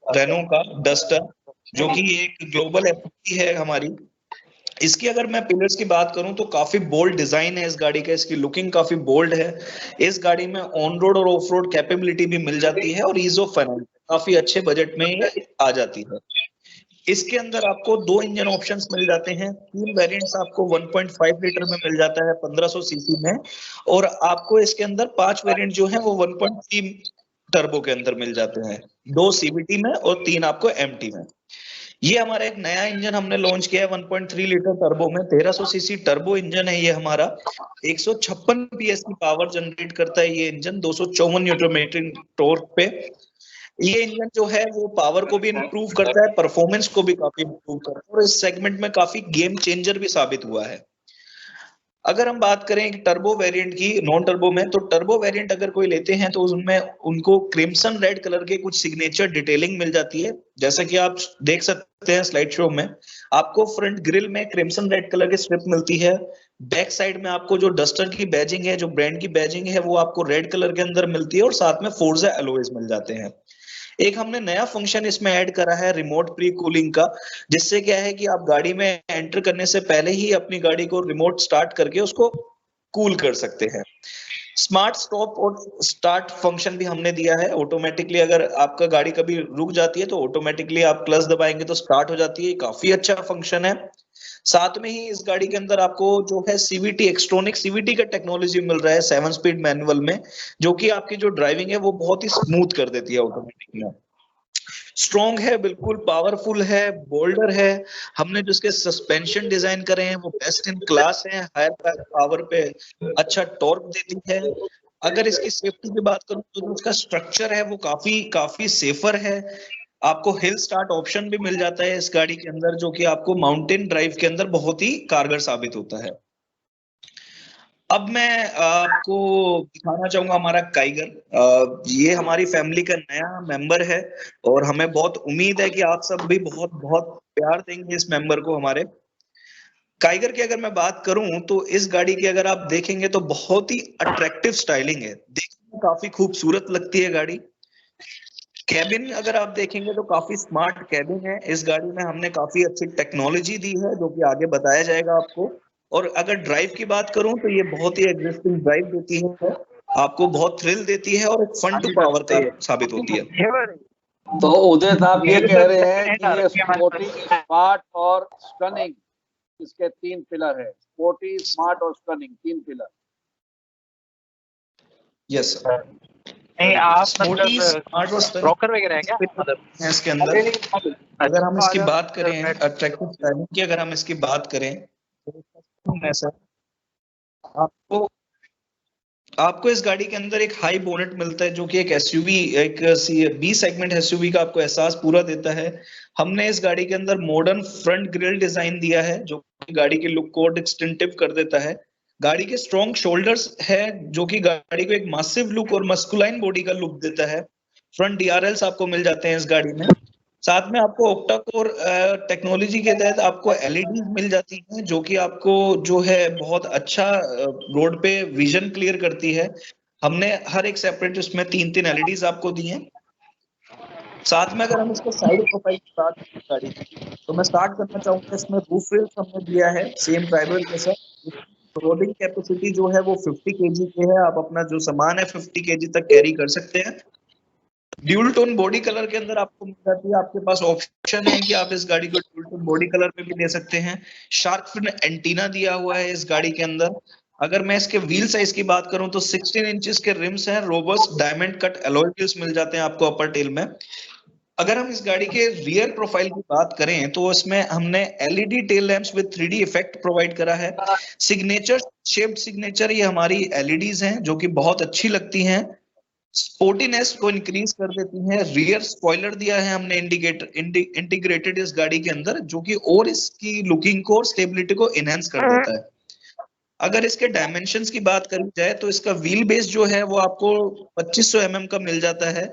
रेनो का डस्टर, जो कि एक ग्लोबल एफएमसी है हमारी। इसकी अगर मैं पिलर्स की बात करूं तो काफी बोल्ड डिजाइन है इस गाड़ी का, इसकी लुकिंग काफी बोल्ड है। इस गाड़ी में ऑन रोड और ऑफ रोड कैपेबिलिटी भी मिल जाती है, और ईज ऑफ फाइनेंस काफी अच्छे बजट में ये आ जाती है। इसके अंदर आपको 2 इंजन ऑप्शंस मिल जाते हैं, 3 वेरिएंट्स आपको 1.5 लीटर में मिल जाता है 1500 सीसी में, और आपको इसके अंदर 5 वेरिएंट जो है वो 1.3 टर्बो के अंदर मिल जाते हैं, 2 सीवीटी में और 3 आपको एमटी में। ये हमारा एक नया इंजन हमने लॉन्च किया है 1.3 लीटर टर्बो में, 1300 सीसी टर्बो इंजन है ये हमारा। 156 पीएस की पावर जनरेट करता है ये इंजन 254 न्यूटन मीटर टॉर्क पे। ये इंजन जो है वो पावर को भी इंप्रूव करता है, परफॉर्मेंस को भी काफी इंप्रूव करता है, और इस सेगमेंट में काफी गेम चेंजर भी साबित हुआ है। अगर हम बात करें टर्बो वेरिएंट की नॉन टर्बो में, तो टर्बो वेरिएंट अगर कोई लेते हैं तो उसमें उनको क्रिम्सन रेड कलर के कुछ सिग्नेचर डिटेलिंग मिल जाती है। जैसे कि आप देख सकते हैं स्लाइड शो में, आपको फ्रंट ग्रिल में क्रिम्सन रेड कलर की स्ट्रिप मिलती है। बैक साइड में आपको जो डस्टर की बैजिंग है, जो ब्रांड की बैजिंग है, वो आपको रेड कलर के अंदर मिलती है, और साथ में फोर्जा एलॉयज मिल जाते हैं। एक हमने नया फंक्शन इसमें ऐड करा है रिमोट प्री कूलिंग का, जिससे क्या है कि आप गाड़ी में एंटर करने से पहले ही अपनी गाड़ी को रिमोट स्टार्ट करके उसको कूल कर सकते हैं। स्मार्ट स्टॉप और स्टार्ट फंक्शन भी हमने दिया है ऑटोमेटिकली। अगर आपका गाड़ी कभी रुक जाती है तो ऑटोमेटिकली आप क्लच दबाएंगे तो स्टार्ट हो जाती है, काफी अच्छा फंक्शन है। साथ में ही इस गाड़ी के अंदर आपको जो है सीवीटी, एक्सट्रॉनिक सीवीटी का टेक्नोलॉजी मिल रहा है 7 स्पीड मैनुअल में, जो कि आपकी जो ड्राइविंग है वो बहुत ही स्मूथ कर देती है ऑटोमेटिकली। स्ट्रॉन्ग है, बिल्कुल पावरफुल है, बोल्डर है। हमने जो इसके सस्पेंशन डिजाइन करे हैं वो बेस्ट इन क्लास है, हायर पावर पे अच्छा टॉर्क देती है। अगर इसकी सेफ्टी की बात करूं तो जो इसका स्ट्रक्चर है वो काफी काफी सेफर है। आपको हिल स्टार्ट ऑप्शन भी मिल जाता है इस गाड़ी के अंदर, जो कि आपको माउंटेन ड्राइव के अंदर बहुत ही कारगर साबित होता है। अब मैं आपको दिखाना चाहूंगा हमारा काइगर। ये हमारी फैमिली का नया मेंबर है, और हमें बहुत उम्मीद है कि आप सब भी बहुत बहुत प्यार देंगे इस मेंबर को हमारे। काइगर की अगर मैं बात करूं तो इस गाड़ी की अगर आप देखेंगे तो बहुत ही अट्रैक्टिव स्टाइलिंग है, देखने में काफी खूबसूरत लगती है गाड़ी। कैबिन अगर आप देखेंगे तो काफी स्मार्ट कैबिन है इस गाड़ी में, हमने काफी अच्छी टेक्नोलॉजी दी है जो कि आगे बताया जाएगा आपको। और अगर ड्राइव की बात करूं तो ये बहुत ही एग्जिस्टिंग ड्राइव देती है, आपको बहुत थ्रिल देती है, और एक फन टू पावर का साबित होती है। तो उदय साहब ये कह रहे हैं कि ये स्पोर्टी, स्मार्ट और स्टनिंग, इसके 3 पिलर है, स्पोर्टी, स्मार्ट और स्टनिंग, 3 पिलर। Yes sir. नहीं आप स्पोर्टी, स्मार्ट और स्टनिंग ब्रोकर वगैरह है क्या मतलब इसके अंदर। अगर हम इसकी बात करें अट्रैक्टिव स्टाइलिंग की, अगर हम इसकी बात करें तो सर आपको इस गाड़ी के अंदर एक हाई बोनेट मिलता है, जो कि एक एसयूवी, एक बी सेगमेंट एसयूवी का आपको एहसास पूरा देता है। हमने इस गाड़ी के अंदर मॉडर्न फ्रंट ग्रिल डिजाइन दिया है, जो गाड़ी के लुक को डिस्टिंक्टिव कर देता है। गाड़ी के स्ट्रॉन्ग शोल्डर्स है, जो कि गाड़ी को एक मासिव लुक और मस्कुलाइन बॉडी का लुक देता है। फ्रंट डीआरएल्स आपको मिल जाते हैं इस गाड़ी में। साथ में आपको ऑक्टा कोर टेक्नोलॉजी के तहत आपको एलईडी मिल जाती हैं, जो कि आपको जो है बहुत अच्छा रोड पे विजन क्लियर करती है। हमने हर एक सेपरेट उसमें 3-3 एलईडीज आपको दी हैं। साथ में अगर हम इसको साइड प्रोफाइल स्टार्ट गाड़ी तो मैं स्टार्ट करना चाहूंगा, इसमें रूफ रेल्स हमने दिया है सेम ट्राइबल जैसा, लोडिंग कैपेसिटी जो है वो 50 केजी की है। आप अपना जो सामान है 50 केजी तक कैरी कर सकते हैं। ड्यूल टोन बॉडी कलर के अंदर आपको मिल जाती है। आपके पास ऑप्शन है कि आप इस गाड़ी को ड्यूल टोन बॉडी कलर में भी ले सकते हैं। शार्क फिन एंटीना दिया हुआ है इस गाड़ी के अंदर। अगर मैं इसके व्हील साइज की बात करूं तो 16 इंचेस के रिम्स हैं। Robust diamond cut alloy wheels मिल जाते हैं आपको अपर टेल में। अगर हम इस गाड़ी के रियर प्रोफाइल की बात करें तो इसमें हमने LED tail lamps with 3D effect provide करा है। सिग्नेचर शेप्ड सिग्नेचर ये हमारी एलईडीज हैं जो कि बहुत अच्छी लगती हैं, स्पोर्टीनेस को इंक्रीज कर देती हैं। रियर स्पॉइलर दिया है हमने इंटीग्रेटेड इस गाड़ी के अंदर, जो कि और इसकी लुकिंग को और स्टेबिलिटी को एनहांस कर देता है। अगर इसके डायमेंशंस की बात करी जाए तो इसका व्हील बेस जो है वो आपको 2500 mm का मिल जाता है,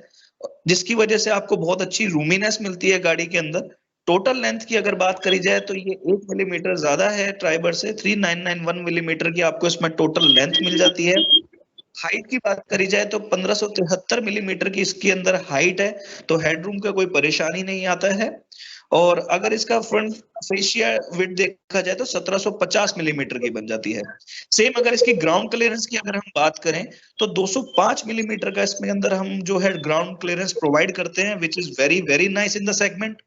जिसकी वजह से आपको बहुत अच्छी रूमीनेस मिलती है गाड़ी के अंदर। टोटल लेंथ की अगर बात करी जाए तो ये 1 मिलीमीटर ज्यादा है ट्राइबर से। 3991 मिलीमीटर की आपको इसमें टोटल लेंथ मिल जाती है। हाइट की बात करी जाए तो 1573 मिलीमीटर की इसके अंदर हाइट है, तो हेडरूम का कोई परेशानी नहीं आता है। और अगर इसका फ्रंट फेशिया विड्थ देखा जाए तो 1750 मिलीमीटर की बन जाती है। सेम अगर इसकी ग्राउंड क्लियरेंस की अगर हम बात करें तो 205 मिलीमीटर का इसमें अंदर हम जो है ग्राउंड क्लियरेंस प्रोवाइड करते हैं, which is very very nice in the segment.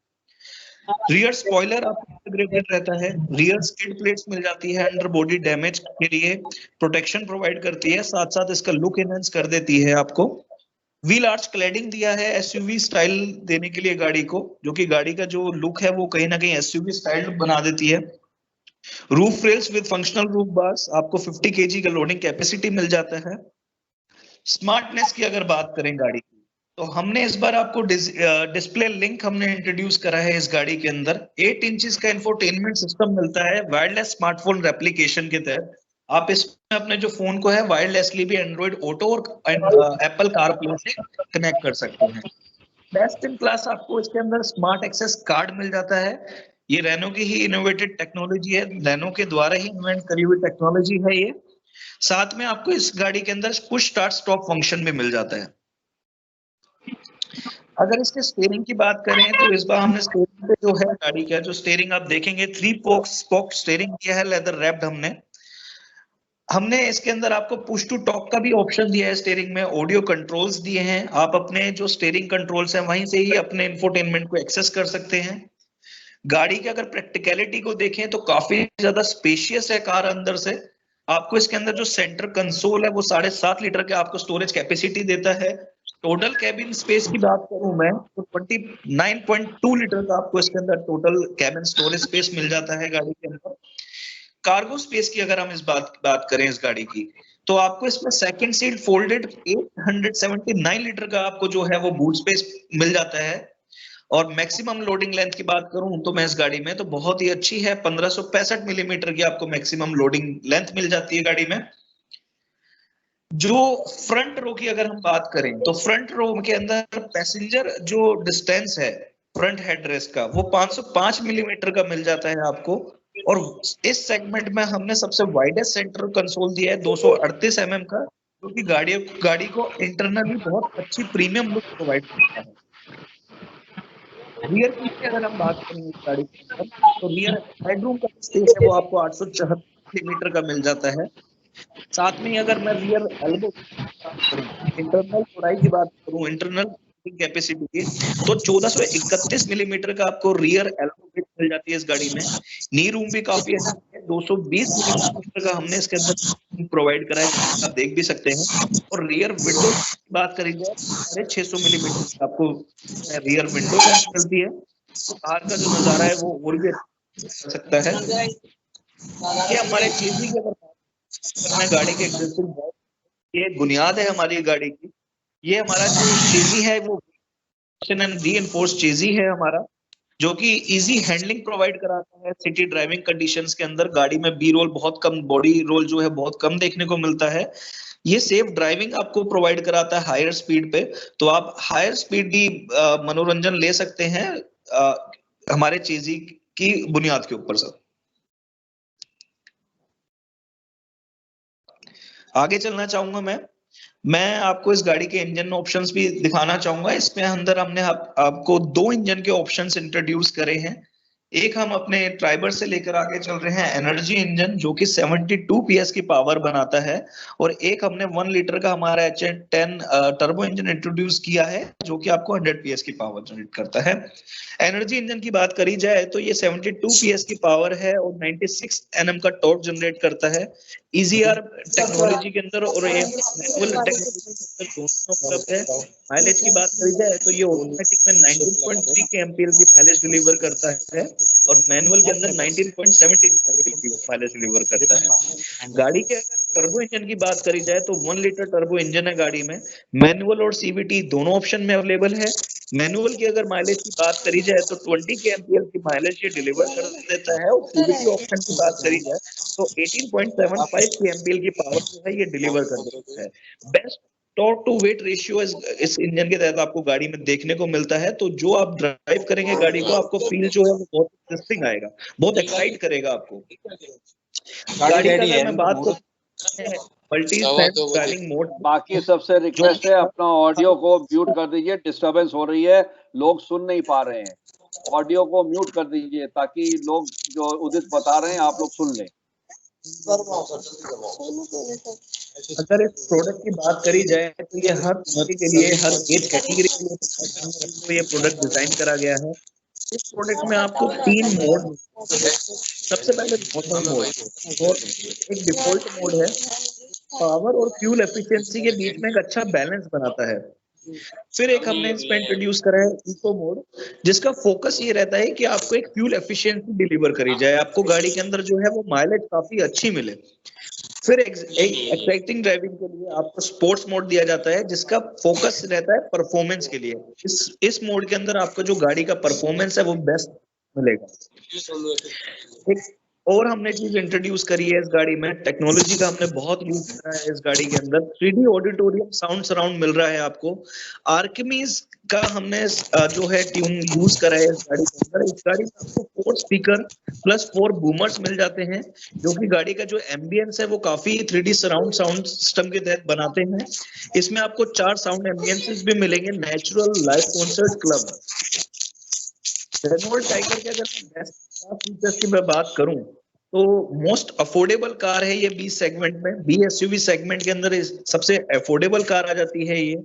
Rear spoiler आपको इंटीग्रेटेड रहता है। रियर स्किड प्लेट्स मिल जाती है, अंडर बॉडी डैमेज के लिए प्रोटेक्शन प्रोवाइड करती है, साथ साथ इसका लुक एनहांस कर देती है आपको। व्हील आर्च क्लैडिंग दिया है एसयूवी स्टाइल देने के लिए गाड़ी को, जो कि गाड़ी का जो लुक है वो कहीं ना कहीं एसयूवी स्टाइल बना देती है। Roof rails with functional roof bars, आपको 50 केजी का लोडिंग कैपेसिटी मिल जाता है। स्मार्टनेस की अगर बात करें गाड़ी की तो हमने इस बार आपको डिस्प्ले लिंक हमने इंट्रोड्यूस करा है इस गाड़ी के अंदर। 8 इंचेस का इंफोटेनमेंट सिस्टम मिलता है वायरलेस स्मार्टफोन रेप्लिकेशन के तहत। आप इसमें अपने जो फोन को है वायरलेसली भी एंड्रॉइड ऑटो और एप्पल कारप्ले से कनेक्ट कर सकते हैं। बेस्ट इन क्लास आपको इसके अंदर स्मार्ट एक्सेस कार्ड मिल जाता है। ये रेनो की ही इनोवेटेड टेक्नोलॉजी है, रेनो के द्वारा ही इन्वेंट करी हुई टेक्नोलॉजी है ये। साथ में आपको इस गाड़ी के अंदर पुश स्टार्ट स्टॉप फंक्शन भी मिल जाता है। अगर इसके स्टीयरिंग की बात करें तो इस बार हमने स्टीयरिंग पे जो है गाड़ी का जो स्टीयरिंग आप देखेंगे 3 स्पोक स्टीयरिंग किया है, लेदर रैप्ड। हमने इसके अंदर आपको पुश टू टॉक का भी ऑप्शन दिया है स्टीयरिंग में। ऑडियो कंट्रोल्स दिए हैं, आप अपने जो स्टीयरिंग कंट्रोल्स हैं वहीं से ही अपने इंफोटेनमेंट को एक्सेस कर सकते हैं। गाड़ी की अगर प्रैक्टिकलिटी को देखें तो काफी ज्यादा स्पेशियस है कार अंदर से। आपको इसके अंदर जो सेंटर कंसोल है वो 7.5 लीटर के आपको स्टोरेज कैपेसिटी देता है। टोटल कैबिन स्पेस की बात करूं मैं तो 29.2 लीटर का आपको इसके अंदर टोटल कैबिन स्टोरेज स्पेस मिल जाता है गाड़ी के अंदर। कार्गो स्पेस की अगर हम इस बात करें इस गाड़ी की तो आपको इसमें सेकंड सीट फोल्डेड 879 लीटर का आपको जो है वो बूट स्पेस मिल जाता है। और मैक्सिमम लोडिंग लेंथ की बात करूं तो मैं इस गाड़ी में तो बहुत ही अच्छी है, 1565 मिलीमीटर की आपको मैक्सिमम लोडिंग लेंथ मिल जाती है गाड़ी में। जो फ्रंट रो की अगर हम बात करें तो फ्रंट रो के अंदर पैसेंजर जो डिस्टेंस है फ्रंट हेडरेस्ट का वो 505 मिलीमीटर का मिल जाता है आपको। और इस सेगमेंट में हमने सबसे वाइडेस्ट सेंटर कंसोल दिया है 238 mm का, जो कि गाड़ी को इंटरनली बहुत अच्छी प्रीमियम लुक प्रोवाइड करता है। रियर की अगर हम बात करें गाड़ी के अंदर तो रियर हेडरूम का स्पेस है वो आपको 874 मिलीमीटर का मिल जाता है। साथ में अगर मैं रियर एल्बो इंटरनल चौड़ाई की बात करूं, इंटरनल कैपेसिटी की तो 1431 मिलीमीटर का आपको रियर एल्बो मिल जाती है इस गाड़ी में। नी रूम भी काफी अच्छा है, 220 मिलीमीटर का हमने इसके अंदर प्रोवाइड करा है, आप देख भी सकते हैं। और रियर विंडो की बात करी जाए 600 मिलीमीटर आपको रियर विंडो मिलती है। कार का जो नजारा है वो और भी अच्छा सकता है। ये हमारे चेजी की अगर गाड़ी के एग्जिस्टिंग ये बुनियाद है हमारी गाड़ी की। ये हमारा जो चेजी है वो रीइंफोर्स चेजी है हमारा, जो कि इजी हैंडलिंग प्रोवाइड कराता है सिटी ड्राइविंग कंडीशंस के अंदर। गाड़ी में बी रोल बहुत कम, बॉडी रोल जो है बहुत कम देखने को मिलता है। ये सेफ ड्राइविंग आपको प्रोवाइड कराता है हायर स्पीड पे, तो आप हायर स्पीड भी मनोरंजन ले सकते हैं हमारे चेजी की बुनियाद के ऊपर। सर आगे चलना चाहूंगा मैं आपको इस गाड़ी के इंजन ऑप्शंस भी दिखाना चाहूंगा। इसमें अंदर हमने आपको 2 इंजन के ऑप्शंस इंट्रोड्यूस करे हैं। एक हम अपने ट्राइबर से लेकर आगे चल रहे हैं एनर्जी इंजन, जो कि 72 पीएस की पावर बनाता है, और एक हमने 1 लीटर का हमारा HN10 टर्बो इंजन इंट्रोड्यूस किया है, जो कि आपको 100 पीएस की पावर जनरेट करता है। एनर्जी इंजन की बात करी जाए तो ये 72 पीएस की पावर है और 96 Nm का टॉर्क जनरेट करता है। EGR टेक्नोलॉजी के अंदर और ये मैनुअल टेक्नोलॉजी के अंदर दोनों उपलब्ध है। माइलेज की बात करी जाए तो ये ऑटोमेटिक में 19.3 kmpl की माइलेज डिलीवर करता है और मैनुअल के अंदर 19.17 kmpl की माइलेज डिलीवर करता है। गाड़ी के अगर टर्बो इंजन की बात करी जाए तो 1 लीटर टर्बो इंजन है गाड़ी में। मैनुअल और CVT दोनों ऑप्शन में अवेलेबल है। मैनुअल की अगर माइलेज की बात करी जाए तो 20 kmpl की माइलेज ये डिलीवर कर देता है, और CVT ऑप्शन की बात करी जाए तो 18.75 kmpl की पावर जो है ये डिलीवर कर देता है। Best torque to weight ratio इस इंजन के तहत आपको गाड़ी में देखने को मिलता है। तो जो आप ड्राइव करेंगे गाड़ी को, आपको फील जो है वो बहुत इंटरेस्टिंग आएगा, बहुत एक्साइट करेगा आपको। गाड़ी का अगर मैं बात करूं मल्टी सेंस ड्राइविंग मोड, बाकी सबसे रिक्वेस्ट है अपना ऑडियो को म्यूट कर दीजिए, डिस्टरबेंस हो रही है, लोग सुन नहीं पा रहे हैं। ऑडियो को म्यूट कर दीजिए ताकि लोग जो उदित बता रहे हैं आप लोग सुन लें। अगर इस प्रोडक्ट की बात करी जाए तो ये हर उम्र के लिए, हर एज कैटेगरी के लिए ये प्रोडक्ट डिजाइन करा गया है। इस प्रोडक्ट में आपको 3 मोड, सबसे पहले नॉर्मल मोड और एक डिफॉल्ट मोड है। पावर और फ्यूल एफिशिएंसी के बीच में एक अच्छा बैलेंस बनाता है। फिर एक हमने इसमें इंट्रोड्यूस करा है इको मोड, जिसका फोकस ये रहता है कि आपको एक फ्यूल एफिशिएंसी डिलीवर करी जाए, आपको गाड़ी के अंदर जो है वो माइलेज काफी अच्छी मिले। फिर एक एक्साइटिंग ड्राइविंग के लिए आपको स्पोर्ट्स मोड दिया जाता है, जिसका फोकस रहता है परफॉर्मेंस के लिए। इस मोड के अंदर आपको जो गाड़ी का परफॉर्मेंस है वो बेस्ट मिलेगा। एक और हमने चीज इंट्रोड्यूस करी है इस गाड़ी में, टेक्नोलॉजी का हमने बहुत यूज करा है इस गाड़ी के अंदर। 3D ऑडिटोरियम साउंड सराउंड मिल रहा है आपको। आर्किमीज का हमने जो है ट्यून यूज करा है इस गाड़ी के अंदर। इस गाड़ी में आपको 4 स्पीकर प्लस 4 बूमर्स मिल जाते हैं, जो कि गाड़ी का जो एम्बियंस है वो काफी 3D सराउंड साउंड सिस्टम के तहत बनाते हैं। इसमें आपको 4 साउंड एम्बियंसेस भी मिलेंगे, natural, live concert, club. Renault Triber के अगर मैं बेस्ट फीचर्स की मैं बात करूं तो मोस्ट अफोर्डेबल कार है ये बी सेगमेंट में। बी एसयूवी सेगमेंट के अंदर सबसे अफोर्डेबल कार आ जाती है ये।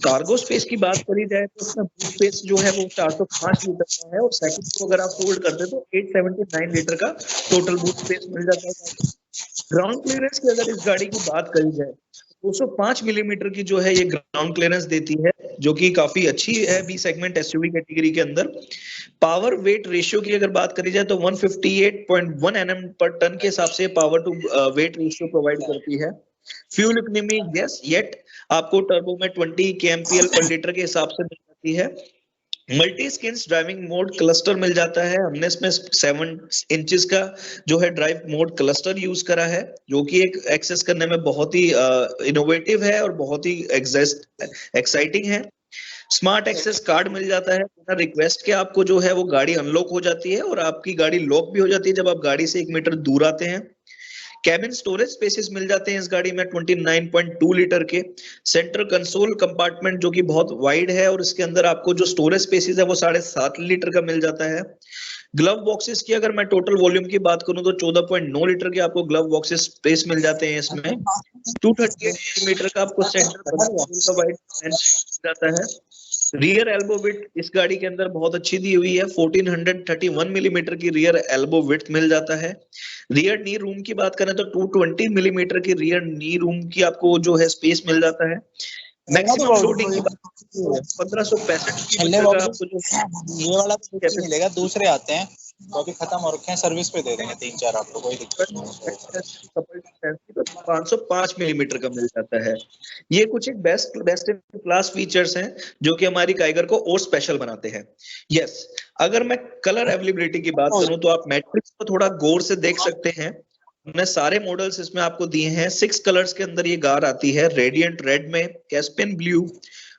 कार्गो स्पेस की बात करी जाए तो उसमें बूट स्पेस जो है वो 405 लीटर का है, और सेकंड को अगर आप फोल्ड करते तो 879 लीटर का टोटल बूट स्पेस मिल जाता है। ग्राउंड क्लियरेंस की अगर इस गाड़ी की बात करी जाए 205 मिलीमीटर की जो है ये ग्राउंड क्लियरेंस देती है, जो कि काफी अच्छी है बी सेगमेंट एसयूवी कैटेगरी के अंदर। पावर वेट रेशियो की अगर बात करी जाए तो 158.1 Nm पर टन के हिसाब से power to weight ratio provide करती है। फ्यूल इकोनॉमी यस येट आपको टर्बो में 20 kmpl पर लीटर के हिसाब से मिल जाती है। Multi skins driving mode cluster मिल जाता है। हमने इसमें 7 इंचेस का जो है ड्राइव मोड क्लस्टर यूज करा है, जो कि एक एक्सेस करने में बहुत ही इनोवेटिव है और बहुत ही एक्साइटिंग है। स्मार्ट एक्सेस कार्ड मिल जाता है, बिना रिक्वेस्ट के आपको जो है वो गाड़ी अनलॉक हो जाती है, और आपकी गाड़ी लॉक भी हो जाती है जब आप गाड़ी से 1 मीटर दूर आते हैं। कैबिन स्टोरेज स्पेसेस मिल जाते हैं इस गाड़ी में 29.2 लीटर के। सेंट्रल कंसोल कंपार्टमेंट जो कि बहुत वाइड है, और इसके अंदर आपको जो स्टोरेज स्पेसेस है वो 7.5 लीटर का मिल जाता है। ग्लव बॉक्सेस की अगर मैं टोटल वॉल्यूम की बात करूं तो 14.9 लीटर के आपको ग्लव बॉक्सेस स्पेस मिल जाते हैं इसमें। 238 मिलीमीटर का आपको सेंटर वाइड मिल जाता है। रियर एल्बो विड्थ इस गाड़ी के अंदर बहुत अच्छी दी हुई है, 1431 मिलीमीटर की रियर एल्बो विड्थ मिल जाता है। रियर नी रूम की बात करें तो 220 मिलीमीटर की रियर नी रूम की आपको जो है स्पेस मिल जाता है। मैक्सिमम लोडिंग की बात 1565 मीटर का आपको जो ये वाला तो मिलेगा, दूसरे आते हैं तो अभी खत्म हो रखे हैं, सर्विस पे दे देंगे 3-4 आपको, कोई दिक्कत नहीं। 505 मिलीमीटर का मिल जाता है। ये कुछ एक बेस्ट इन क्लास फीचर्स हैं जो कि हमारी काइगर को और स्पेशल बनाते हैं। यस, अगर मैं कलर अवेलेबिलिटी की बात करूं तो आप मैट्रिक्स को थोड़ा गौर से देख सकते हैं। हमने सारे मॉडल्स इसमें आपको दिए हैं। 6 कलर्स के अंदर ये कार आती है, रेडिएंट रेड में, Caspian blue,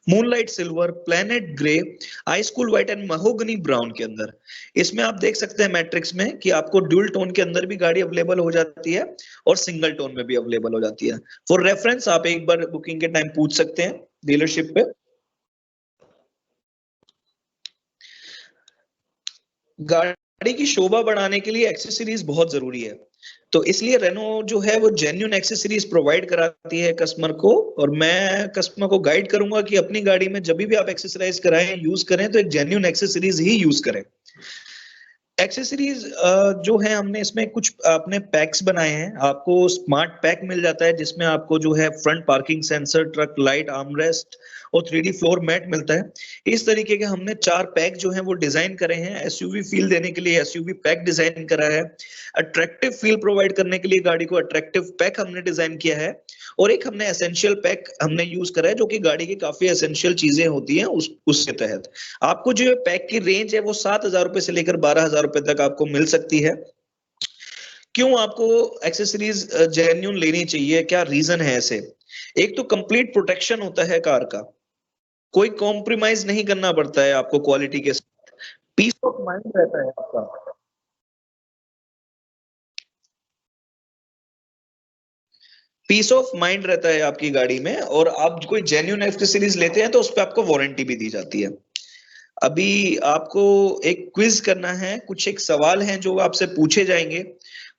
moonlight silver, planet grey, I school white and mahogany brown के अंदर। इसमें आप देख सकते हैं मैट्रिक्स में कि आपको ड्यूल टोन के अंदर भी गाड़ी अवेलेबल हो जाती है और सिंगल टोन में भी अवेलेबल हो जाती है। फॉर रेफरेंस आप एक बार बुकिंग के टाइम पूछ सकते हैं डीलरशिप पे। गाड़ी गाड़ी की शोभा बढ़ाने के लिए एक्सेसरीज बहुत जरूरी है, तो इसलिए रेनो जो है वो जेन्युइन एक्सेसरीज प्रोवाइड कराती है कस्टमर को। और मैं कस्टमर को गाइड करूंगा कि अपनी गाड़ी में जब भी आप एक्सेसराइज कराएं, यूज करें, तो एक जेन्युइन एक्सेसरीज ही यूज करें। एक्सेसरीज जो है हमने इसमें कुछ अपने पैक्स बनाए हैं। आपको स्मार्ट पैक मिल जाता है जिसमें आपको जो है front parking sensor, truck light, armrest और 3D फ्लोर मैट मिलता है। इस तरीके के हमने 4 पैक जो है वो डिजाइन करे हैं। एसयूवी फील देने के लिए एसयूवी पैक डिजाइन करा है। अट्रैक्टिव फील प्रोवाइड करने के लिए गाड़ी को अट्रैक्टिव पैक हमने डिजाइन किया है। और एक हमने एसेंशियल पैक हमने यूज करा है जो कि गाड़ी की काफी एसेंशियल चीजें होती हैं उसके तहत। आपको जो पैक की रेंज है वो 7,000 रुपए से लेकर 12,000 रुपए तक आपको मिल सकती है। क्यों आपको एक्सेसरीज जेन्युइन लेनी चाहिए, क्या रीजन है ऐसे? एक तो कंप्लीट प्रोटेक्शन होता है कार का, कोई कॉम्प्रोमाइज नहीं करना पड़ता है आपको क्वालिटी के साथ। पीस ऑफ माइंड रहता है आपका। पीस ऑफ माइंड रहता है आपकी गाड़ी में। और आप कोई जेन्युइन एक्सेसरीज लेते हैं तो उस पर आपको वारंटी भी दी जाती है। अभी आपको एक क्विज करना है, कुछ एक सवाल हैं जो आपसे पूछे जाएंगे,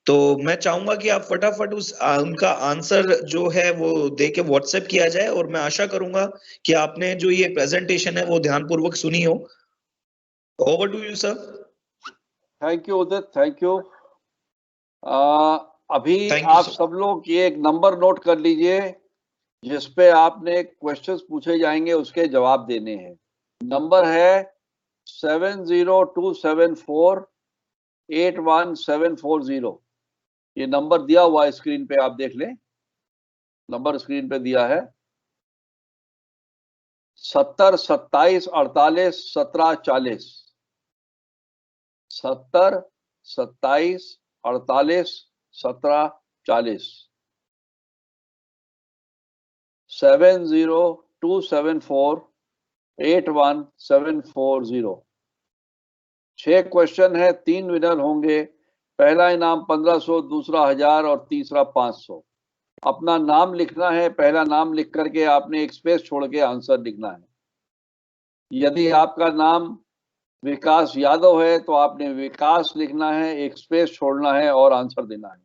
तो मैं चाहूंगा कि आप फटाफट उनका आंसर जो है वो दे के व्हाट्सएप किया जाए। और मैं आशा करूंगा कि आपने जो ये प्रेजेंटेशन है वो ध्यानपूर्वक सुनी हो। Over to you sir. Thank you Udit, thank you. अभी Thank you, आप sir. सब लोग ये एक नंबर नोट कर लीजिए जिसपे आपने क्वेश्चंस पूछे जाएंगे, उसके जवाब देने हैं। नंबर है 702274811740। ये नंबर दिया हुआ है स्क्रीन पे, आप देख लें। नंबर स्क्रीन पे दिया है 70 27 48 17 40। 70 27 48 17 40। 7027481740। 6 क्वेश्चन है, 3 विनर होंगे। पहला इनाम 1500, दूसरा 1000 और तीसरा 500। अपना नाम लिखना है, पहला नाम लिख करके आपने एक स्पेस छोड़ के आंसर लिखना है। यदि आपका नाम विकास यादव है तो आपने विकास लिखना है, एक स्पेस छोड़ना है और आंसर देना है।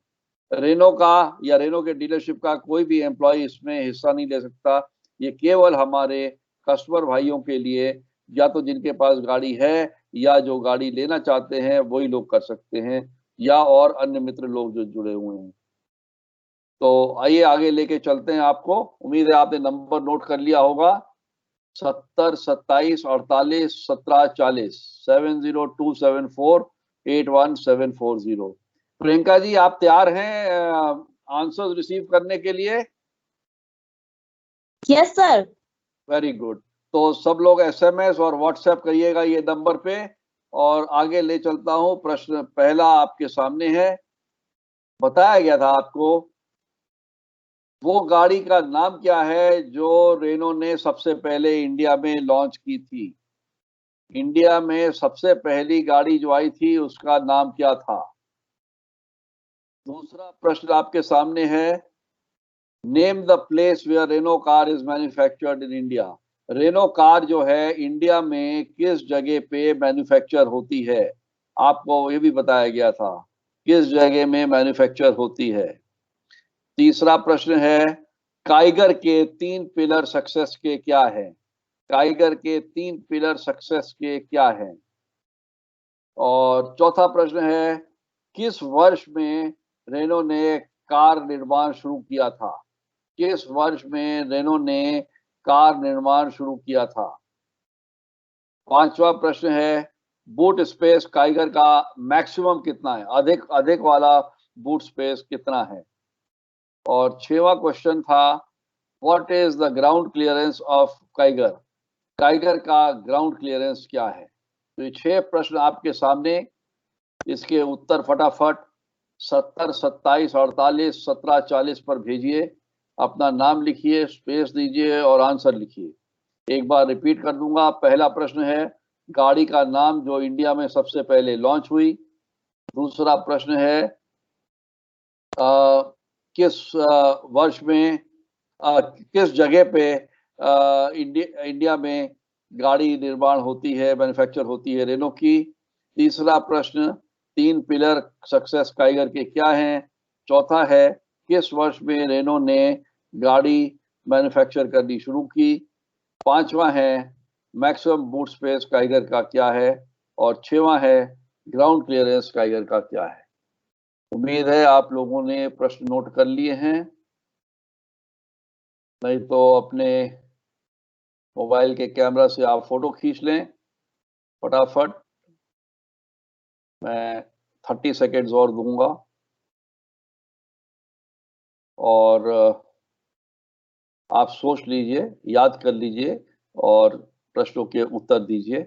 रेनो का या रेनो के डीलरशिप का कोई भी एम्प्लॉय इसमें हिस्सा नहीं ले सकता। ये केवल हमारे कस्टमर भाइयों के लिए, या तो जिनके पास गाड़ी है या जो गाड़ी लेना चाहते हैं वही लोग कर सकते हैं, या और अन्य मित्र लोग जो जुड़े हुए हैं। तो आइए आगे लेके चलते हैं आपको। उम्मीद है आपने नंबर नोट कर लिया होगा। 70 27 48 17 40। 7027481740। प्रियंका जी, आप तैयार हैं आंसर्स रिसीव करने के लिए? Yes sir. Very good. तो सब लोग एसएमएस और व्हाट्सएप करिएगा ये नंबर पे, और आगे ले चलता हूं। प्रश्न पहला आपके सामने है। बताया गया था आपको वो गाड़ी का नाम क्या है जो रेनो ने सबसे पहले इंडिया में लॉन्च की थी। इंडिया में सबसे पहली गाड़ी जो आई थी उसका नाम क्या था। दूसरा प्रश्न आपके सामने है, name the place where Renault car is manufactured in India. Renault car जो है इंडिया में किस जगह पे मैन्युफैक्चर होती है, आपको ये भी बताया गया था किस जगह में मैन्युफैक्चर होती है। तीसरा प्रश्न है, काइगर के 3 पिलर सक्सेस के क्या है। काइगर के 3 पिलर सक्सेस के क्या है। और चौथा प्रश्न है, किस वर्ष में रेनो ने कार निर्माण शुरू किया था। किस वर्ष में रेनो ने कार निर्माण शुरू किया था। पांचवा प्रश्न है, बूट स्पेस काइगर का मैक्सिमम कितना है, अधिक वाला बूट स्पेस कितना है। और 6वां क्वेश्चन था, what is the ground clearance of Kiger. Kiger का ग्राउंड क्लियरेंस क्या है। तो ये 6 प्रश्न आपके सामने, इसके उत्तर फटाफट 70 27 48 17 40 पर भेजिए। अपना नाम लिखिए, स्पेस दीजिए और आंसर लिखिए। एक बार रिपीट कर दूंगा। पहला प्रश्न है, गाड़ी का नाम जो इंडिया में सबसे पहले लॉन्च हुई। दूसरा प्रश्न है, किस वर्ष में किस जगह पे इंडिया में गाड़ी निर्माण होती है, मैन्युफैक्चर होती है रेनो की। तीसरा प्रश्न, 3 पिलर सक्सेस काइगर के क्या हैं। चौथा है किस वर्ष में रेनो ने गाड़ी मैन्युफैक्चर करनी शुरू की। 5वां है मैक्सिमम बूट स्पेस काइगर का क्या है। और 6वां है ग्राउंड क्लियरेंस काइगर का क्या है। उम्मीद है आप लोगों ने प्रश्न नोट कर लिए हैं, नहीं तो अपने मोबाइल के कैमरा से आप फोटो खींच लें फटाफट। मैं 30 सेकेंड्स और दूंगा और आप सोच लीजिए, याद कर लीजिए और प्रश्नों के उत्तर दीजिए।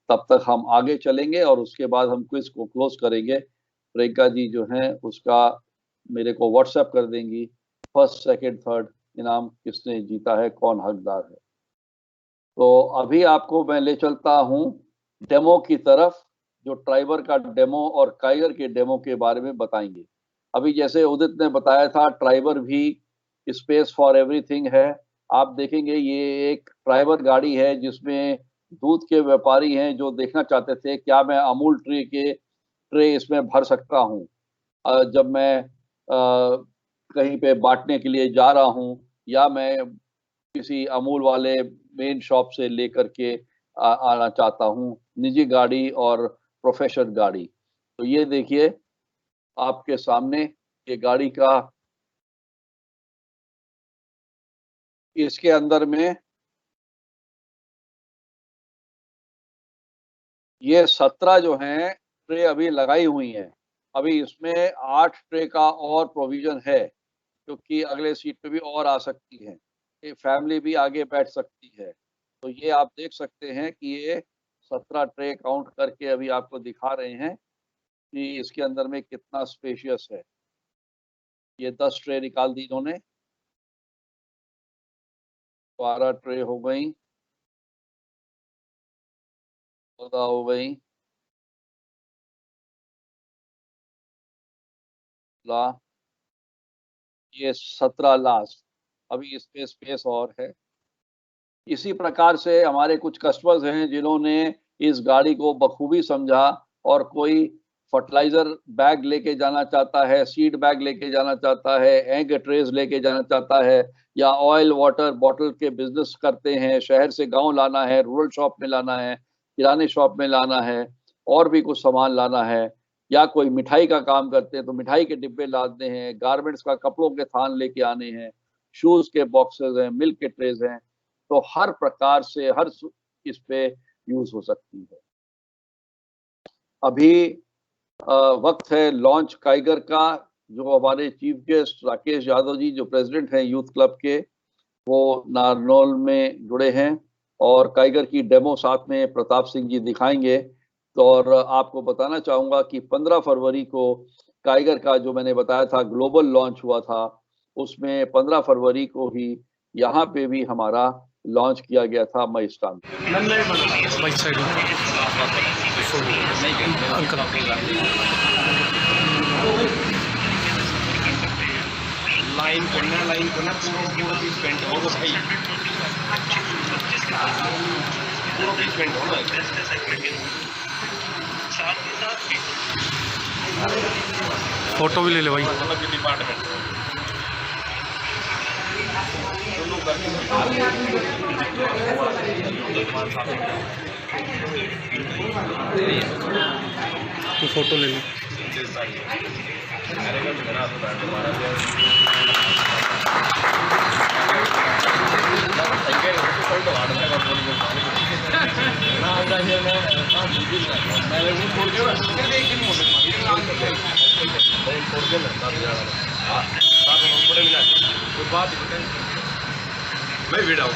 तब तक हम आगे चलेंगे और उसके बाद हम क्विज को क्लोज करेंगे। प्रियंका जी जो हैं उसका मेरे को व्हाट्सएप कर देंगी, फर्स्ट सेकंड थर्ड इनाम किसने जीता है, कौन हकदार है। तो अभी आपको मैं ले चलता हूं डेमो की तरफ, जो ट्राइबर का डेमो और काइगर के डेमो के बारे में बताएंगे। अभी जैसे उदित ने बताया था, ट्राइबर भी स्पेस फॉर एवरीथिंग है। आप देखेंगे ये एक ट्राइबर गाड़ी है जिसमें दूध के व्यापारी हैं जो देखना चाहते थे क्या मैं अमूल ट्रे इसमें भर सकता हूँ जब मैं कहीं पे बांटने के लिए जा रहा हूँ, या मैं किसी अमूल वाले मेन शॉप से लेकर के आना चाहता हूँ, निजी गाड़ी और प्रोफेशनल गाड़ी। तो ये देखिए आपके सामने ये गाड़ी का, इसके अंदर में ये 17 जो हैं ट्रे अभी लगाई हुई हैं। अभी इसमें 8 ट्रे का और प्रोविजन है, क्योंकि अगले सीट पे भी और आ सकती है, ये फैमिली भी आगे बैठ सकती है। तो ये आप देख सकते हैं कि ये 17 ट्रे काउंट करके अभी आपको दिखा रहे हैं कि इसके अंदर में कितना स्पेशियस है। ये 10 ट्रे निकाल दी इन्होंने, 12 ट्रे हो गई, 14 हो गई, ये 17 लास्ट। अभी इसमें स्पेस और है। इसी प्रकार से हमारे कुछ कस्टमर्स हैं जिन्होंने इस गाड़ी को बखूबी समझा और कोई फर्टिलाइजर बैग लेके जाना चाहता है, सीड बैग लेके जाना चाहता है, एग ट्रेज लेके जाना चाहता है, या ऑयल वाटर बॉटल के बिजनेस करते हैं, शहर से गांव लाना है, रूरल शॉप में लाना है, किराने शॉप में लाना है, और भी कुछ सामान लाना है, या कोई मिठाई का काम करते हैं तो मिठाई के डिब्बे लादने हैं, गारमेंट्स का कपड़ों के थान लेके आने हैं, शूज के बॉक्सेस हैं, मिल्क के ट्रेज हैं। तो हर प्रकार से हर इस पे यूज हो सकती है। अभी वक्त है लॉन्च काइगर का। जो हमारे चीफ गेस्ट राकेश यादव जी जो प्रेसिडेंट हैं यूथ क्लब के, वो नारनौल में जुड़े हैं और काइगर की डेमो साथ में प्रताप सिंह जी दिखाएंगे। तो और आपको बताना चाहूँगा कि 15 फरवरी को काइगर का जो मैंने बताया था ग्लोबल लॉन्च हुआ था, उसमें 15 फरवरी को ही यहाँ पे भी हमारा लॉन्च किया गया था मईस्टान। लाइन करना पूरा पीस पेंट होगा भाई, पूरा पीस पेंट होगा। फोटो भी ले ले भाई। डिपार्टमेंट तू फोटो ले ले। मैं वीडियो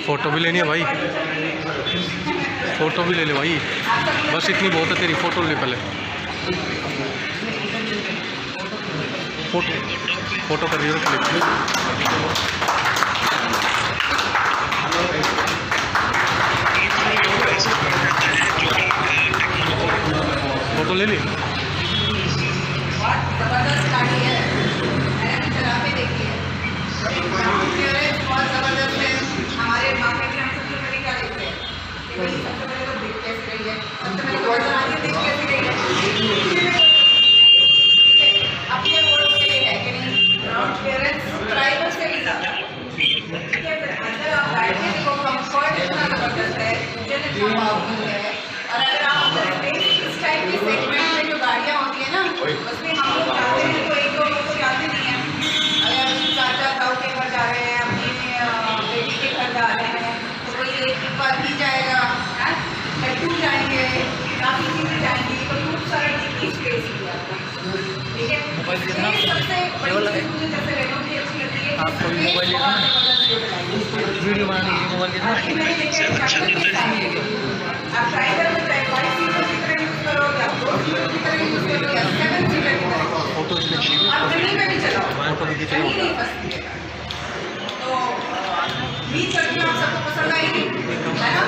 फोटो भी लेनी है भाई, फोटो भी ले ले भाई, बस इतनी बहुत है तेरी। फोटो ले पहले, फोटो कर रही हो। और अगर आप इस टाइप के सेगमेंट में जो गाड़ियाँ होती है ना, उसमें हम लोग जाते हैं तो एक दो लोग तो जाते नहीं हैं। अगर चाचा ताऊ के घर जा रहे हैं, अपनी बेटी के घर जा रहे हैं, तो कोई एक ही जाएगा, लड्डू जाएंगे, काफ़ी चीज़ें जाएंगी, तो खूब सारा डिक्की स्पेस भी आता है। ठीक है, ये सबसे बड़ी चीज़ मुझे जैसे रेनो की अच्छी लगती है। आपको भी मोबाइल लेना है? वीडियो बनाने के लिए मोबाइल लेना है? आप ड्राइवर में चाहे 5 सीटर की तरह यूज़ करो या 2 सीटर की तरह यूज़ करो या 7 सीटर की तरह, फोटो आप कहीं पे भी चलाओ, कहीं नहीं फंसती है। तो उम्मीद करती हूँ आप सबको पसंद आएगी, है ना?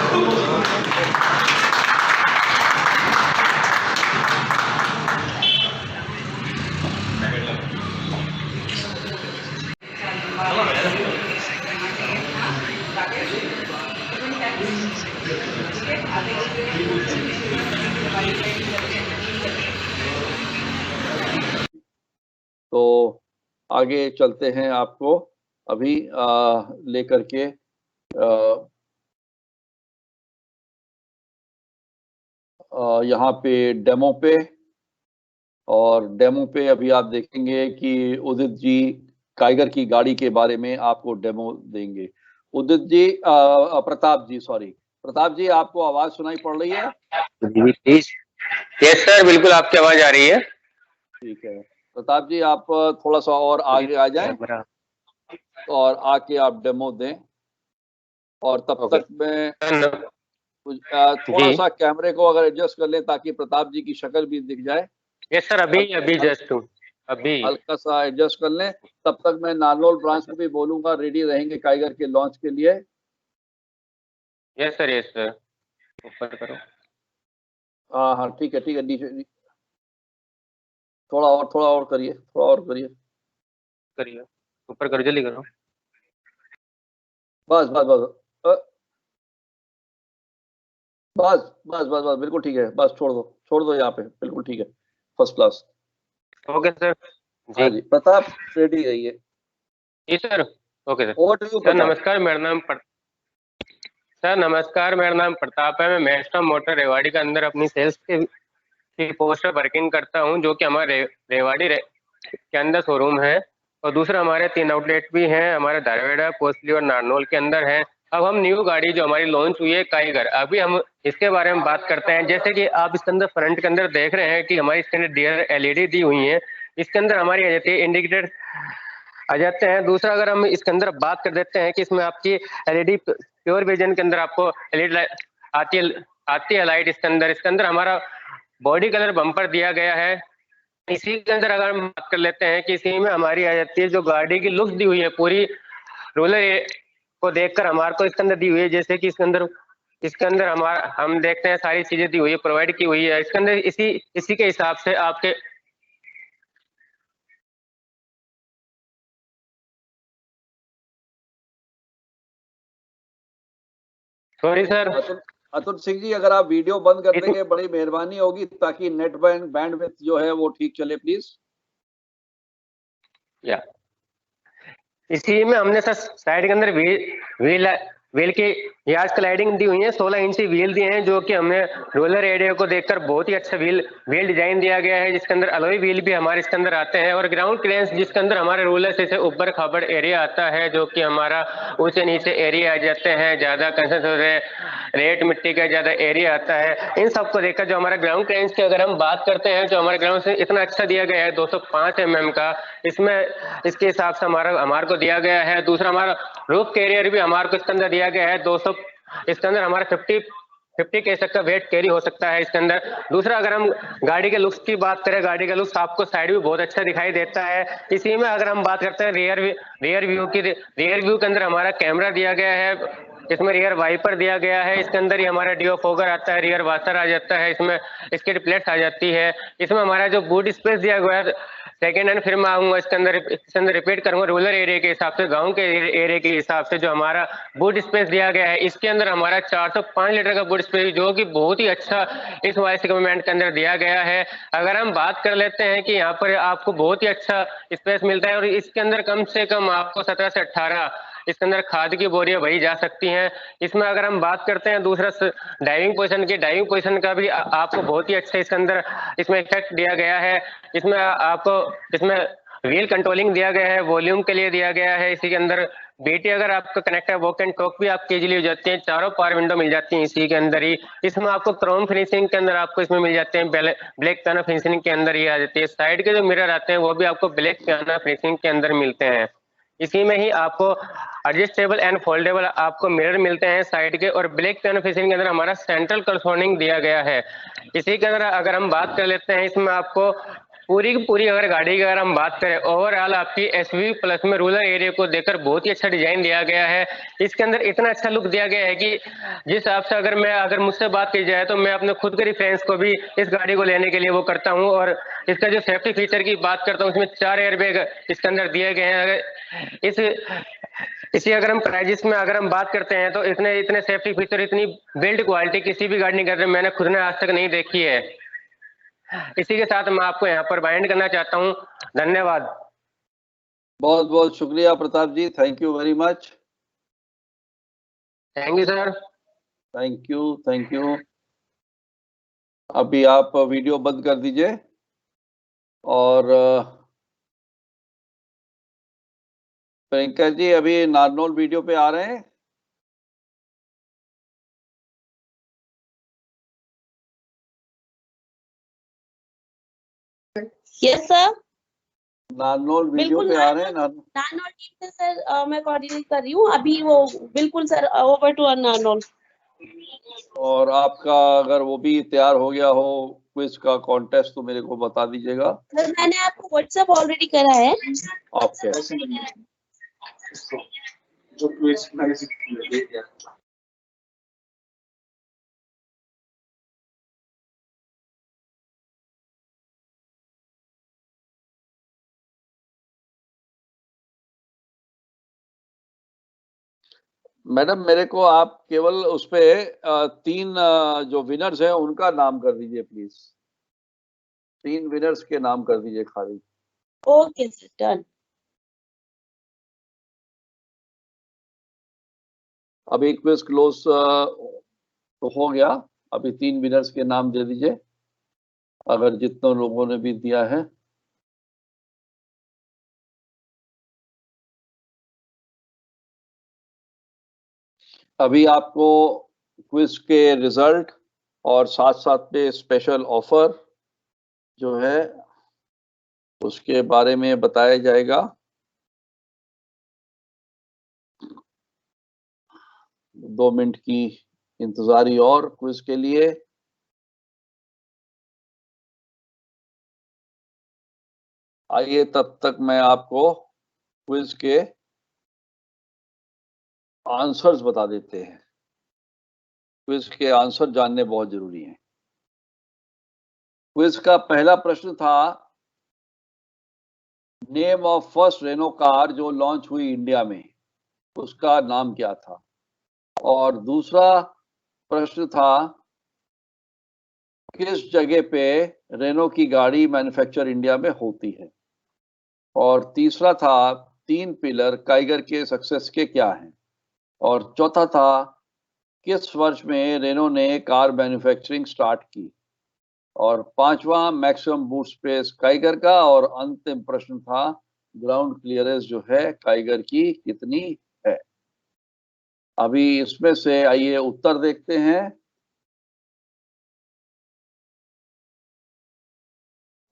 तो आगे चलते हैं, आपको अभी लेकर के यहाँ पे डेमो पे, और डेमो पे अभी आप देखेंगे कि उदित जी काइगर की गाड़ी के बारे में आपको डेमो देंगे। उदित जी, प्रताप जी, सॉरी प्रताप जी, आपको आवाज सुनाई पड़ रही है? जी प्लीज। यस सर, बिल्कुल आपकी आवाज आ रही है। ठीक है प्रताप जी, आप थोड़ा सा और आगे आ जाएं और आके आप डेमो दें, और तब तक मैं थोड़ा सा कैमरे को अगर एडजस्ट कर लें ताकि प्रताप जी की शक्ल भी दिख जाए। यस सर, अभी जस्ट अभी हल्का सा एडजस्ट कर लें। तब तक मैं नारनौल ब्रांच को भी बोलूंगा, रेडी रहेंगे काइगर के लॉन्च के लिए। यस सर, यस सर, ऊपर करो। हाँ हाँ, ठीक है ठीक है, नीचे थोड़ा और करिए, थोड़ा और करिए, ऊपर करो, जल्दी करो। बस बस बस बस बस बस बस बिल्कुल ठीक है, बस छोड़ दो यहाँ पे, बिल्कुल ठीक है, first class. Okay sir ji. हाँ जी, प्रताप रेडी रहिए। जी sir, okay sir. Over to you sir नमस्कार, मेरा नाम प्रताप है। मैं मैस्टा मोटर रेवाड़ी के अंदर अपनी सेल्स की पोस्ट पर वर्किंग करता हूं, जो कि हमारे रेवाड़ी के अंदर शोरूम है, और दूसरा हमारे 3 आउटलेट भी हैं, हमारे धारवेड़ा, कोसली और नारनौल के अंदर है। अब हम न्यू गाड़ी जो हमारी लॉन्च हुई है काइगर, अभी हम इसके बारे में बात करते हैं। जैसे कि आप इसके अंदर फ्रंट के अंदर देख रहे हैं कि हमारी इसके अंदर डीआर एलईडी दी हुई है, इसके अंदर हमारी आ जाती है इंडिकेटर आ जाते हैं। दूसरा अगर हम इसके अंदर बात कर देते हैं कि इसमें आपकी एलईडी प्योर विजन के अंदर आपको एलईडी आती है लाइट इसके अंदर हमारा बॉडी कलर बम्पर दिया गया है। इसी के अंदर अगर हम बात कर लेते हैं कि इसी में हमारी आ जाती है जो गाड़ी की लुक दी हुई है, पूरी रोलर को देखकर हमारे को इसके अंदर दी हुई है। जैसे कि इसके अंदर हमारा हम देखते हैं सारी चीजें दी हुई है, प्रोवाइड की हुई है इसके अंदर। इसी के हिसाब से आपके सॉरी सर अतुल सिंह जी, अगर आप वीडियो बंद कर देंगे बड़ी मेहरबानी होगी, ताकि नेट बैंडविड्थ जो है वो ठीक चले प्लीज। या इसी में हमने सर साइड के अंदर व्हील की यार्ड स्लाइडिंग दी हुई है, 16 इंची व्हील दिए हैं, जो कि हमने रोलर एरिया को देखकर बहुत ही अच्छा व्हील डिजाइन दिया गया है, जिसके अंदर अलॉय व्हील भी हमारे इसके अंदर आते हैं, और ग्राउंड क्लियरेंस जिसके अंदर हमारे रोलर से ऊपर खाबड़ एरिया आता है, जो कि हमारा ऊंचे नीचे एरिया आ जाते हैं, ज्यादा रेट मिट्टी का ज्यादा एरिया आता है। इन सबको देखकर जो हमारा ग्राउंड क्लियरेंस की अगर हम बात करते हैं, जो हमारे ग्राउंड से इतना अच्छा दिया गया है 205 mm का, इसमें इसके हिसाब से हमारे को दिया गया है। दूसरा हमारा रूफ कैरियर भी हमारे को इसके अंदर दिया गया है 200, इसके अंदर हमारा 50 केस तक का वेट कैरी हो सकता है इसके अंदर। दूसरा अगर हम गाड़ी के लुक्स की बात करें, गाड़ी का लुक्स आपको साइड भी बहुत अच्छा दिखाई देता है। इसी में अगर हम बात करते हैं रियर व्यू की, रियर व्यू के अंदर हमारा कैमरा दिया गया है, इसमें रियर वाइपर दिया गया है, इसके अंदर ही हमारा डिओ फोगर आता है, रियर वाशर आ जाता है, इसमें इसकी प्लेट्स आ जाती है। इसमें हमारा जो बूट स्पेस दिया गया है सेकेंड हैंड, फिर मैं आऊंगा इसके अंदर रिपीट करूंगा रूरल एरिया के हिसाब से, गांव के एरिया के हिसाब से जो हमारा बूट स्पेस दिया गया है, इसके अंदर हमारा 405 लीटर का बूट स्पेस, जो कि बहुत ही अच्छा इस वाइस सेगमेंट के अंदर दिया गया है। अगर हम बात कर लेते हैं कि यहाँ पर आपको बहुत ही अच्छा स्पेस मिलता है, और इसके अंदर कम से कम आपको 17 से 18 इसके अंदर खाद की बोरियां भरी जा सकती हैं। इसमें अगर हम बात करते हैं दूसरा ड्राइविंग पोजीशन का भी आपको बहुत ही अच्छा इसके अंदर इसमें इफेक्ट दिया गया है। इसमें आपको इसमें व्हील कंट्रोलिंग दिया गया है, वॉल्यूम के लिए दिया गया है। इसी के अंदर बीटी अगर आपका कनेक्ट है, वॉक एंड टॉक भी आपकी इजीली हो जाती है। चारों पावर विंडो मिल जाती हैं इसी के अंदर ही। इसमें आपको क्रोम फिनिशिंग के अंदर आपको इसमें मिल जाते हैं, ब्लैक पियानो फिनिशिंग के अंदर ही आ जाती है। साइड के जो मिरर आते हैं वो भी आपको ब्लैक पियानो फिनिशिंग के अंदर मिलते हैं। इसी में ही आपको एडजस्टेबल एंड फोल्डेबल आपको मिरर मिलते हैं साइड के, और ब्लैक पियानो फिनिशिंग के अंदर हमारा सेंट्रल कंसोलिंग दिया गया है। इसी के अंदर अगर हम बात कर लेते हैं, इसमें आपको पूरी की पूरी अगर गाड़ी की अगर हम बात करें, ओवरऑल आपकी एसयूवी प्लस में रूरल एरिया को देखकर बहुत ही अच्छा डिजाइन दिया गया है। इसके अंदर इतना अच्छा लुक दिया गया है कि जिस हिसाब से अगर मुझसे बात की जाए तो मैं अपने खुद के रेफरेंस को भी इस गाड़ी को लेने के लिए वो करता हूं। और इसका जो सेफ्टी फीचर की बात करता हूँ, इसमें 4 एयरबैग इसके अंदर दिए गए हैं। इसी अगर हम प्राइजेस में अगर हम बात करते हैं तो इतने सेफ्टी फीचर, इतनी बिल्ड क्वालिटी किसी भी गाड़ी के अंदर मैंने खुद ने आज तक नहीं देखी है। इसी के साथ मैं आपको यहाँ पर बाइंड करना चाहता हूँ। धन्यवाद। बहुत बहुत शुक्रिया Pratap ji, thank you very much. Thank you sir. Thank you. अभी आप वीडियो बंद कर दीजिए और प्रियंका जी अभी नारनौल वीडियो पे आ रहे हैं। यस सर, नारनौल वीडियो पे आ रहे हैं। नारनौल टीम से सर मैं कोऑर्डिनेट कर रही हूँ अभी। वो बिल्कुल सर, ओवर टू नारनौल। और आपका अगर वो भी तैयार हो गया हो क्विज का कॉन्टेस्ट तो मेरे को बता दीजिएगा। सर मैंने आपको व्हाट्सएप ऑलरेडी करा है। ओके। जो क्विज मैंने मैडम मेरे को आप केवल उस पे 3 जो विनर्स हैं उनका नाम कर दीजिए प्लीज। 3 विनर्स के नाम कर दीजिए खाली। Okay sir, done. अभी क्विज क्लोज तो हो गया। अभी 3 विनर्स के नाम दे दीजिए अगर जितने लोगों ने भी दिया है। अभी आपको क्विज के रिजल्ट और साथ साथ में स्पेशल ऑफर जो है उसके बारे में बताया जाएगा। 2 मिनट की इंतजारी और क्विज के लिए। आइए तब तक मैं आपको क्विज के आंसर्स बता देते हैं। क्विज के आंसर जानने बहुत जरूरी हैं। क्विज का पहला प्रश्न था, name of first Renault car जो लॉन्च हुई इंडिया में, उसका नाम क्या था। और दूसरा प्रश्न था, किस जगह पे रेनो की गाड़ी मैन्युफैक्चर इंडिया में होती है। और तीसरा था, 3 पिलर काइगर के सक्सेस के क्या हैं। और चौथा था, किस वर्ष में रेनो ने कार मैन्युफैक्चरिंग स्टार्ट की। और 5वां मैक्सिमम बूट स्पेस काइगर का। और अंतिम प्रश्न था, ग्राउंड क्लियरेंस जो है काइगर की कितनी है। अभी इसमें से आइए उत्तर देखते हैं।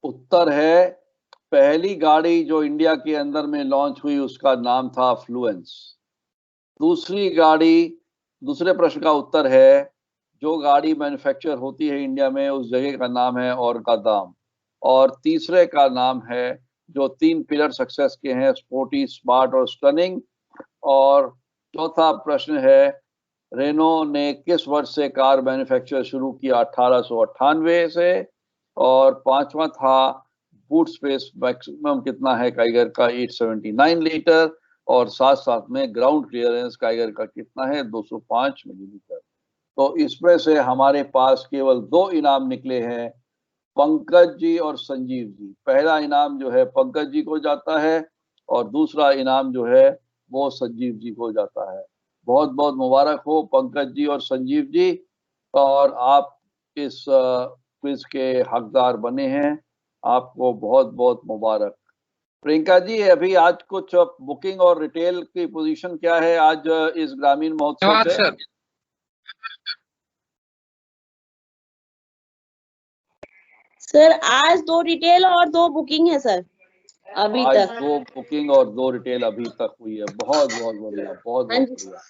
उत्तर है, पहली गाड़ी जो इंडिया के अंदर में लॉन्च हुई उसका नाम था फ्लुएंस। दूसरे प्रश्न का उत्तर है, जो गाड़ी मैन्युफैक्चर होती है इंडिया में उस जगह का नाम है औरंगाबाद। और तीसरे का नाम है, जो 3 पिलर सक्सेस के हैं, स्पोर्टी, स्मार्ट और स्टनिंग। और चौथा प्रश्न है, रेनो ने किस वर्ष से कार मैन्युफैक्चर शुरू किया, 1898 से। और 5वां था, बूट स्पेस मैक्सिमम कितना है काइगर का, 879 लीटर। और साथ साथ में ग्राउंड क्लियरेंस काइगर का कितना है, 205 मिलीमीटर। तो इसमें से हमारे पास केवल 2 इनाम निकले हैं, पंकज जी और संजीव जी। पहला इनाम जो है पंकज जी को जाता है और दूसरा इनाम जो है वो संजीव जी को जाता है। बहुत बहुत मुबारक हो पंकज जी और संजीव जी, और आप इस क्विज के हकदार बने हैं, आपको बहुत बहुत मुबारक। प्रियंका जी, अभी आज कुछ बुकिंग और रिटेल की पोजीशन क्या है आज इस ग्रामीण महोत्सव से? सर सर आज 2 रिटेल और 2 बुकिंग है सर अभी आज तक। 2 बुकिंग और 2 रिटेल अभी तक हुई है। बहुत बहुत बढ़िया, बहुत हाँ बहुत जी। बढ़िया,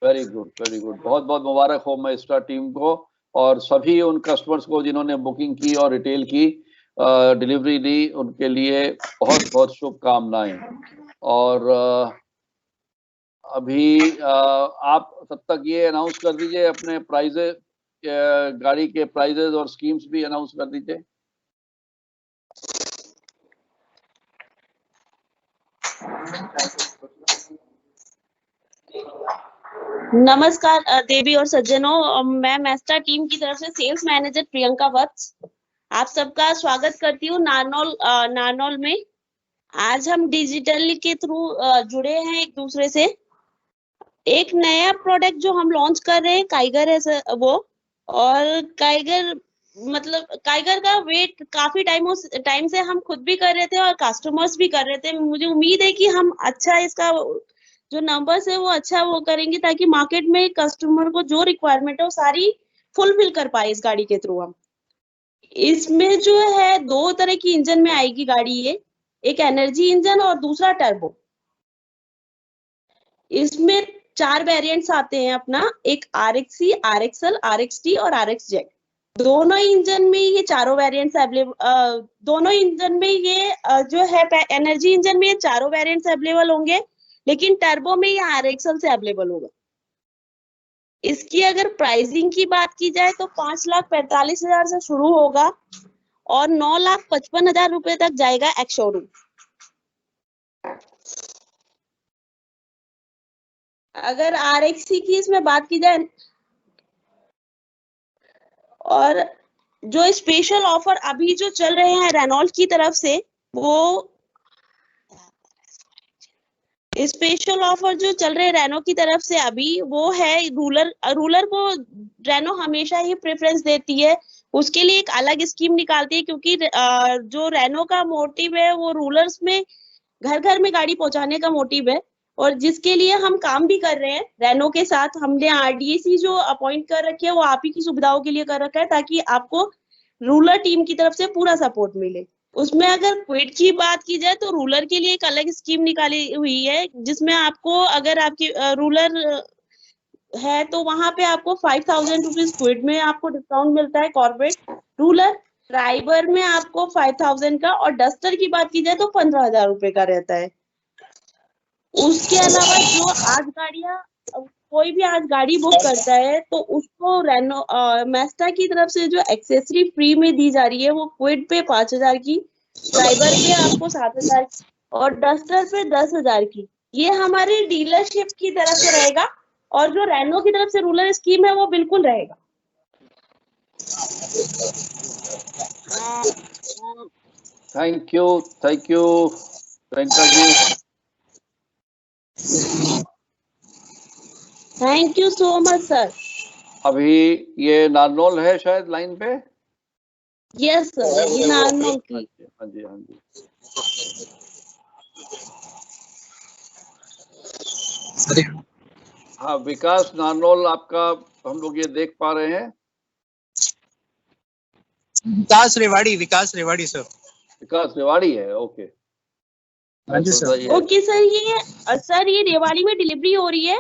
वेरी गुड वेरी गुड। बहुत बहुत मुबारक हो मेस्टा टीम को और सभी उन कस्टमर्स को जिन्होंने बुकिंग की और रिटेल की डिलीवरी दी, उनके लिए बहुत बहुत शुभकामनाएं। और अभी आप तब तक ये अनाउंस कर दीजिए अपने प्राइजेस, गाड़ी के प्राइजेस और स्कीम्स भी अनाउंस कर दीजिए। नमस्कार देवी और सज्जनों, मैं मेस्टा टीम की तरफ से सेल्स मैनेजर प्रियंका वत्स आप सबका स्वागत करती हूँ नारनौल में। आज हम डिजिटल के थ्रू जुड़े हैं एक दूसरे से। एक नया प्रोडक्ट जो हम लॉन्च कर रहे हैं काइगर है सर वो, और काइगर का वेट काफी टाइम से हम खुद भी कर रहे थे और कस्टमर्स भी कर रहे थे। मुझे उम्मीद है कि हम अच्छा इसका जो नंबर्स है वो अच्छा वो करेंगे, ताकि मार्केट में कस्टमर को जो रिक्वायरमेंट है वो सारी फुलफिल कर पाए इस गाड़ी के थ्रू हम। इसमें जो है 2 तरह की इंजन में आएगी गाड़ी ये, एक एनर्जी इंजन और दूसरा टर्बो। इसमें 4 वेरिएंट्स आते हैं अपना, एक RXC, RXL, RXT और RXZ। दोनों इंजन में ये चारों वेरिएंट्स अवेलेबल, दोनों इंजन में ये जो है एनर्जी इंजन में ये चारों वेरिएंट्स अवेलेबल होंगे, लेकिन टर्बो में ये RXL से अवेलेबल होगा। इसकी अगर प्राइसिंग की बात की जाए तो 5,45,000 से शुरू होगा और 9,55,000 रुपए तक जाएगा एक्स शोरूम। अगर RXC की इसमें बात की जाए, और जो स्पेशल ऑफर अभी जो चल रहे हैं रेनॉल्ट की तरफ से, वो स्पेशल ऑफर जो चल रहे हैं रेनो की तरफ से अभी, वो है रूलर को रेनो हमेशा ही प्रेफरेंस देती है, उसके लिए एक अलग स्कीम निकालती है, क्योंकि जो रेनो का मोटिव है वो रूलर्स में घर घर में गाड़ी पहुंचाने का मोटिव है, और जिसके लिए हम काम भी कर रहे हैं रेनो के साथ। हमने RDAC जो अपॉइंट कर रखी है वो आप ही की सुविधाओं के लिए कर रखा है, ताकि आपको रूलर टीम की तरफ से पूरा सपोर्ट मिले। उसमें अगर क्विड की बात की जाए तो रूलर के लिए एक अलग स्कीम निकाली हुई है, जिसमें आपको अगर आपकी रूलर है तो वहां पे आपको 5,000 रुपीज क्विड में आपको डिस्काउंट मिलता है कॉर्पोरेट। रूलर ड्राइवर में आपको 5,000 का, और डस्टर की बात की जाए तो 15,000 रुपए का रहता है। उसके अलावा जो आज गाड़ियां कोई भी आज गाड़ी बुक करता है तो उसको रेनो मेस्टा की तरफ से जो एक्सेसरी फ्री में दी जा रही है, वो क्विड पे 5,000 की, ड्राइवर पे आपको 7,000 की और डस्टर पे 10,000 की। ये हमारी डीलरशिप की तरफ से रहेगा, और जो रेनो की तरफ से रूलर स्कीम है वो बिल्कुल रहेगा। Thank you Priyanka ji. Thank you so much sir. अभी ये नारनौल है शायद लाइन पे? यस सर, ये नारनौल की। हाँ जी हाँ जी। हाँ विकास नारनौल आपका हम लोग ये देख पा रहे हैं। विकास रेवाड़ी सर। विकास रेवाड़ी है, ओके। हाँ जी सर। ओके सर, ये रेवाड़ी में डिलीवरी हो रही है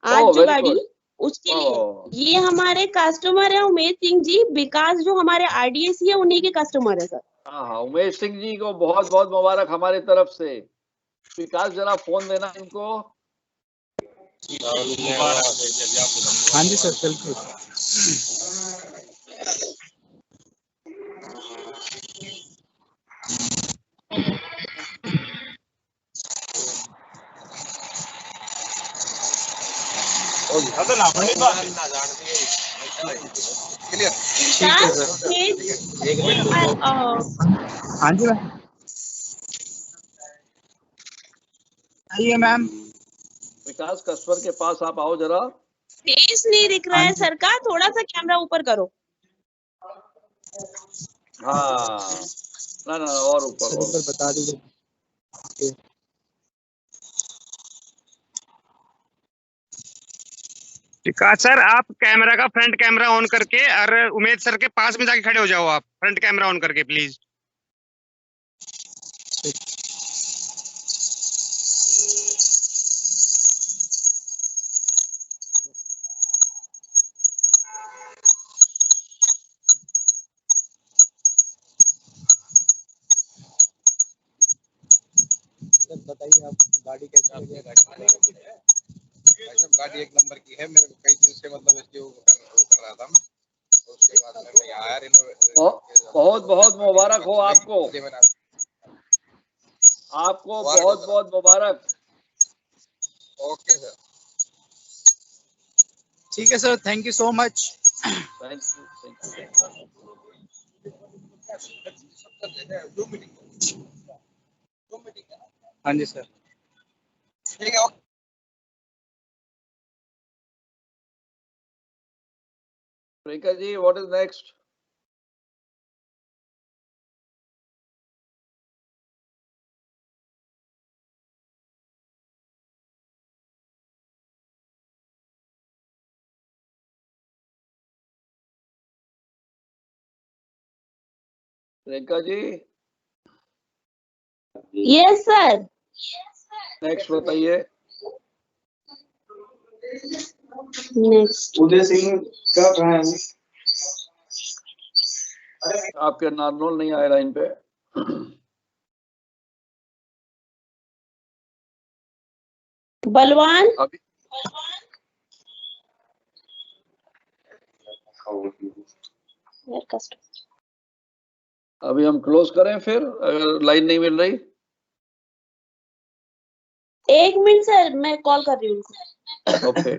आज जो गाड़ी, उसके लिए ये हमारे कस्टमर है उमेश सिंह जी। विकास जो हमारे RDAC है उन्हीं के कस्टमर है सर। हाँ उमेश सिंह जी को बहुत बहुत मुबारक हमारे तरफ से। विकास जरा फोन देना इनको। हाँ जी सर बिल्कुल। हाँ जी मैम, आइए मैम। विकास कस्टमर के पास आप आओ जरा। फेस नहीं दिख रहा है सर का, थोड़ा सा कैमरा ऊपर करो। हाँ ना ना और ऊपर और बता दीजिए। विकास सर, आप कैमरा का फ्रंट कैमरा ऑन करके और उमेश सर के पास में जाके खड़े हो जाओ, आप फ्रंट कैमरा ऑन करके प्लीज। बताइए आप गाड़ी कैसी लगी? गाड़ी एक नंबर की है। मेरे को कई दिन से मतलब इसके कर रहा था मैं, तो उसके बाद में यार बहुत बहुत मुबारक हो आपको, आपको बहुत बहुत मुबारक। ओके सर, ठीक है sir, thank you so much. Thank you. हाँ जी सर, ठीक है। Priyanka ji, what is next? Priyanka ji, yes sir. Next बताइए। नेक्स्ट उदय सिंह का कहाँ है? आपके नार्मल नहीं आए लाइन पे। बलवान। अभी अभी हम क्लोज करें फिर, अगर लाइन नहीं मिल रही। एक मिनट सर, मैं कॉल कर रही हूँ उनको। ओके।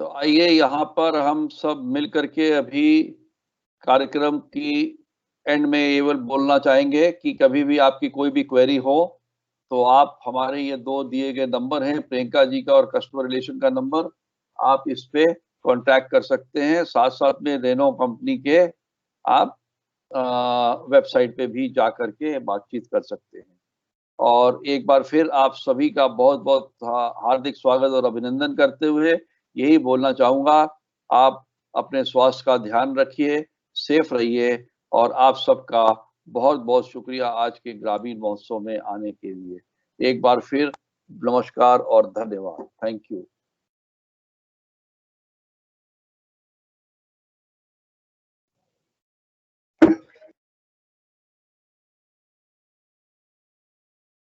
तो आइए यहाँ पर हम सब मिल करके अभी कार्यक्रम की एंड में ये बोलना चाहेंगे कि कभी भी आपकी कोई भी क्वेरी हो तो आप हमारे ये दो दिए गए नंबर हैं, प्रियंका जी का और कस्टमर रिलेशन का नंबर, आप इस पे कांटेक्ट कर सकते हैं। साथ साथ में रेनो कंपनी के आप वेबसाइट पे भी जा करके बातचीत कर सकते हैं। और एक बार फिर आप सभी का बहुत बहुत हार्दिक स्वागत और अभिनंदन करते हुए यही बोलना चाहूँगा, आप अपने स्वास्थ्य का ध्यान रखिए, सेफ रहिए और आप सबका बहुत बहुत शुक्रिया आज के ग्रामीण महोत्सव में आने के लिए। एक बार फिर नमस्कार और धन्यवाद। Thank you.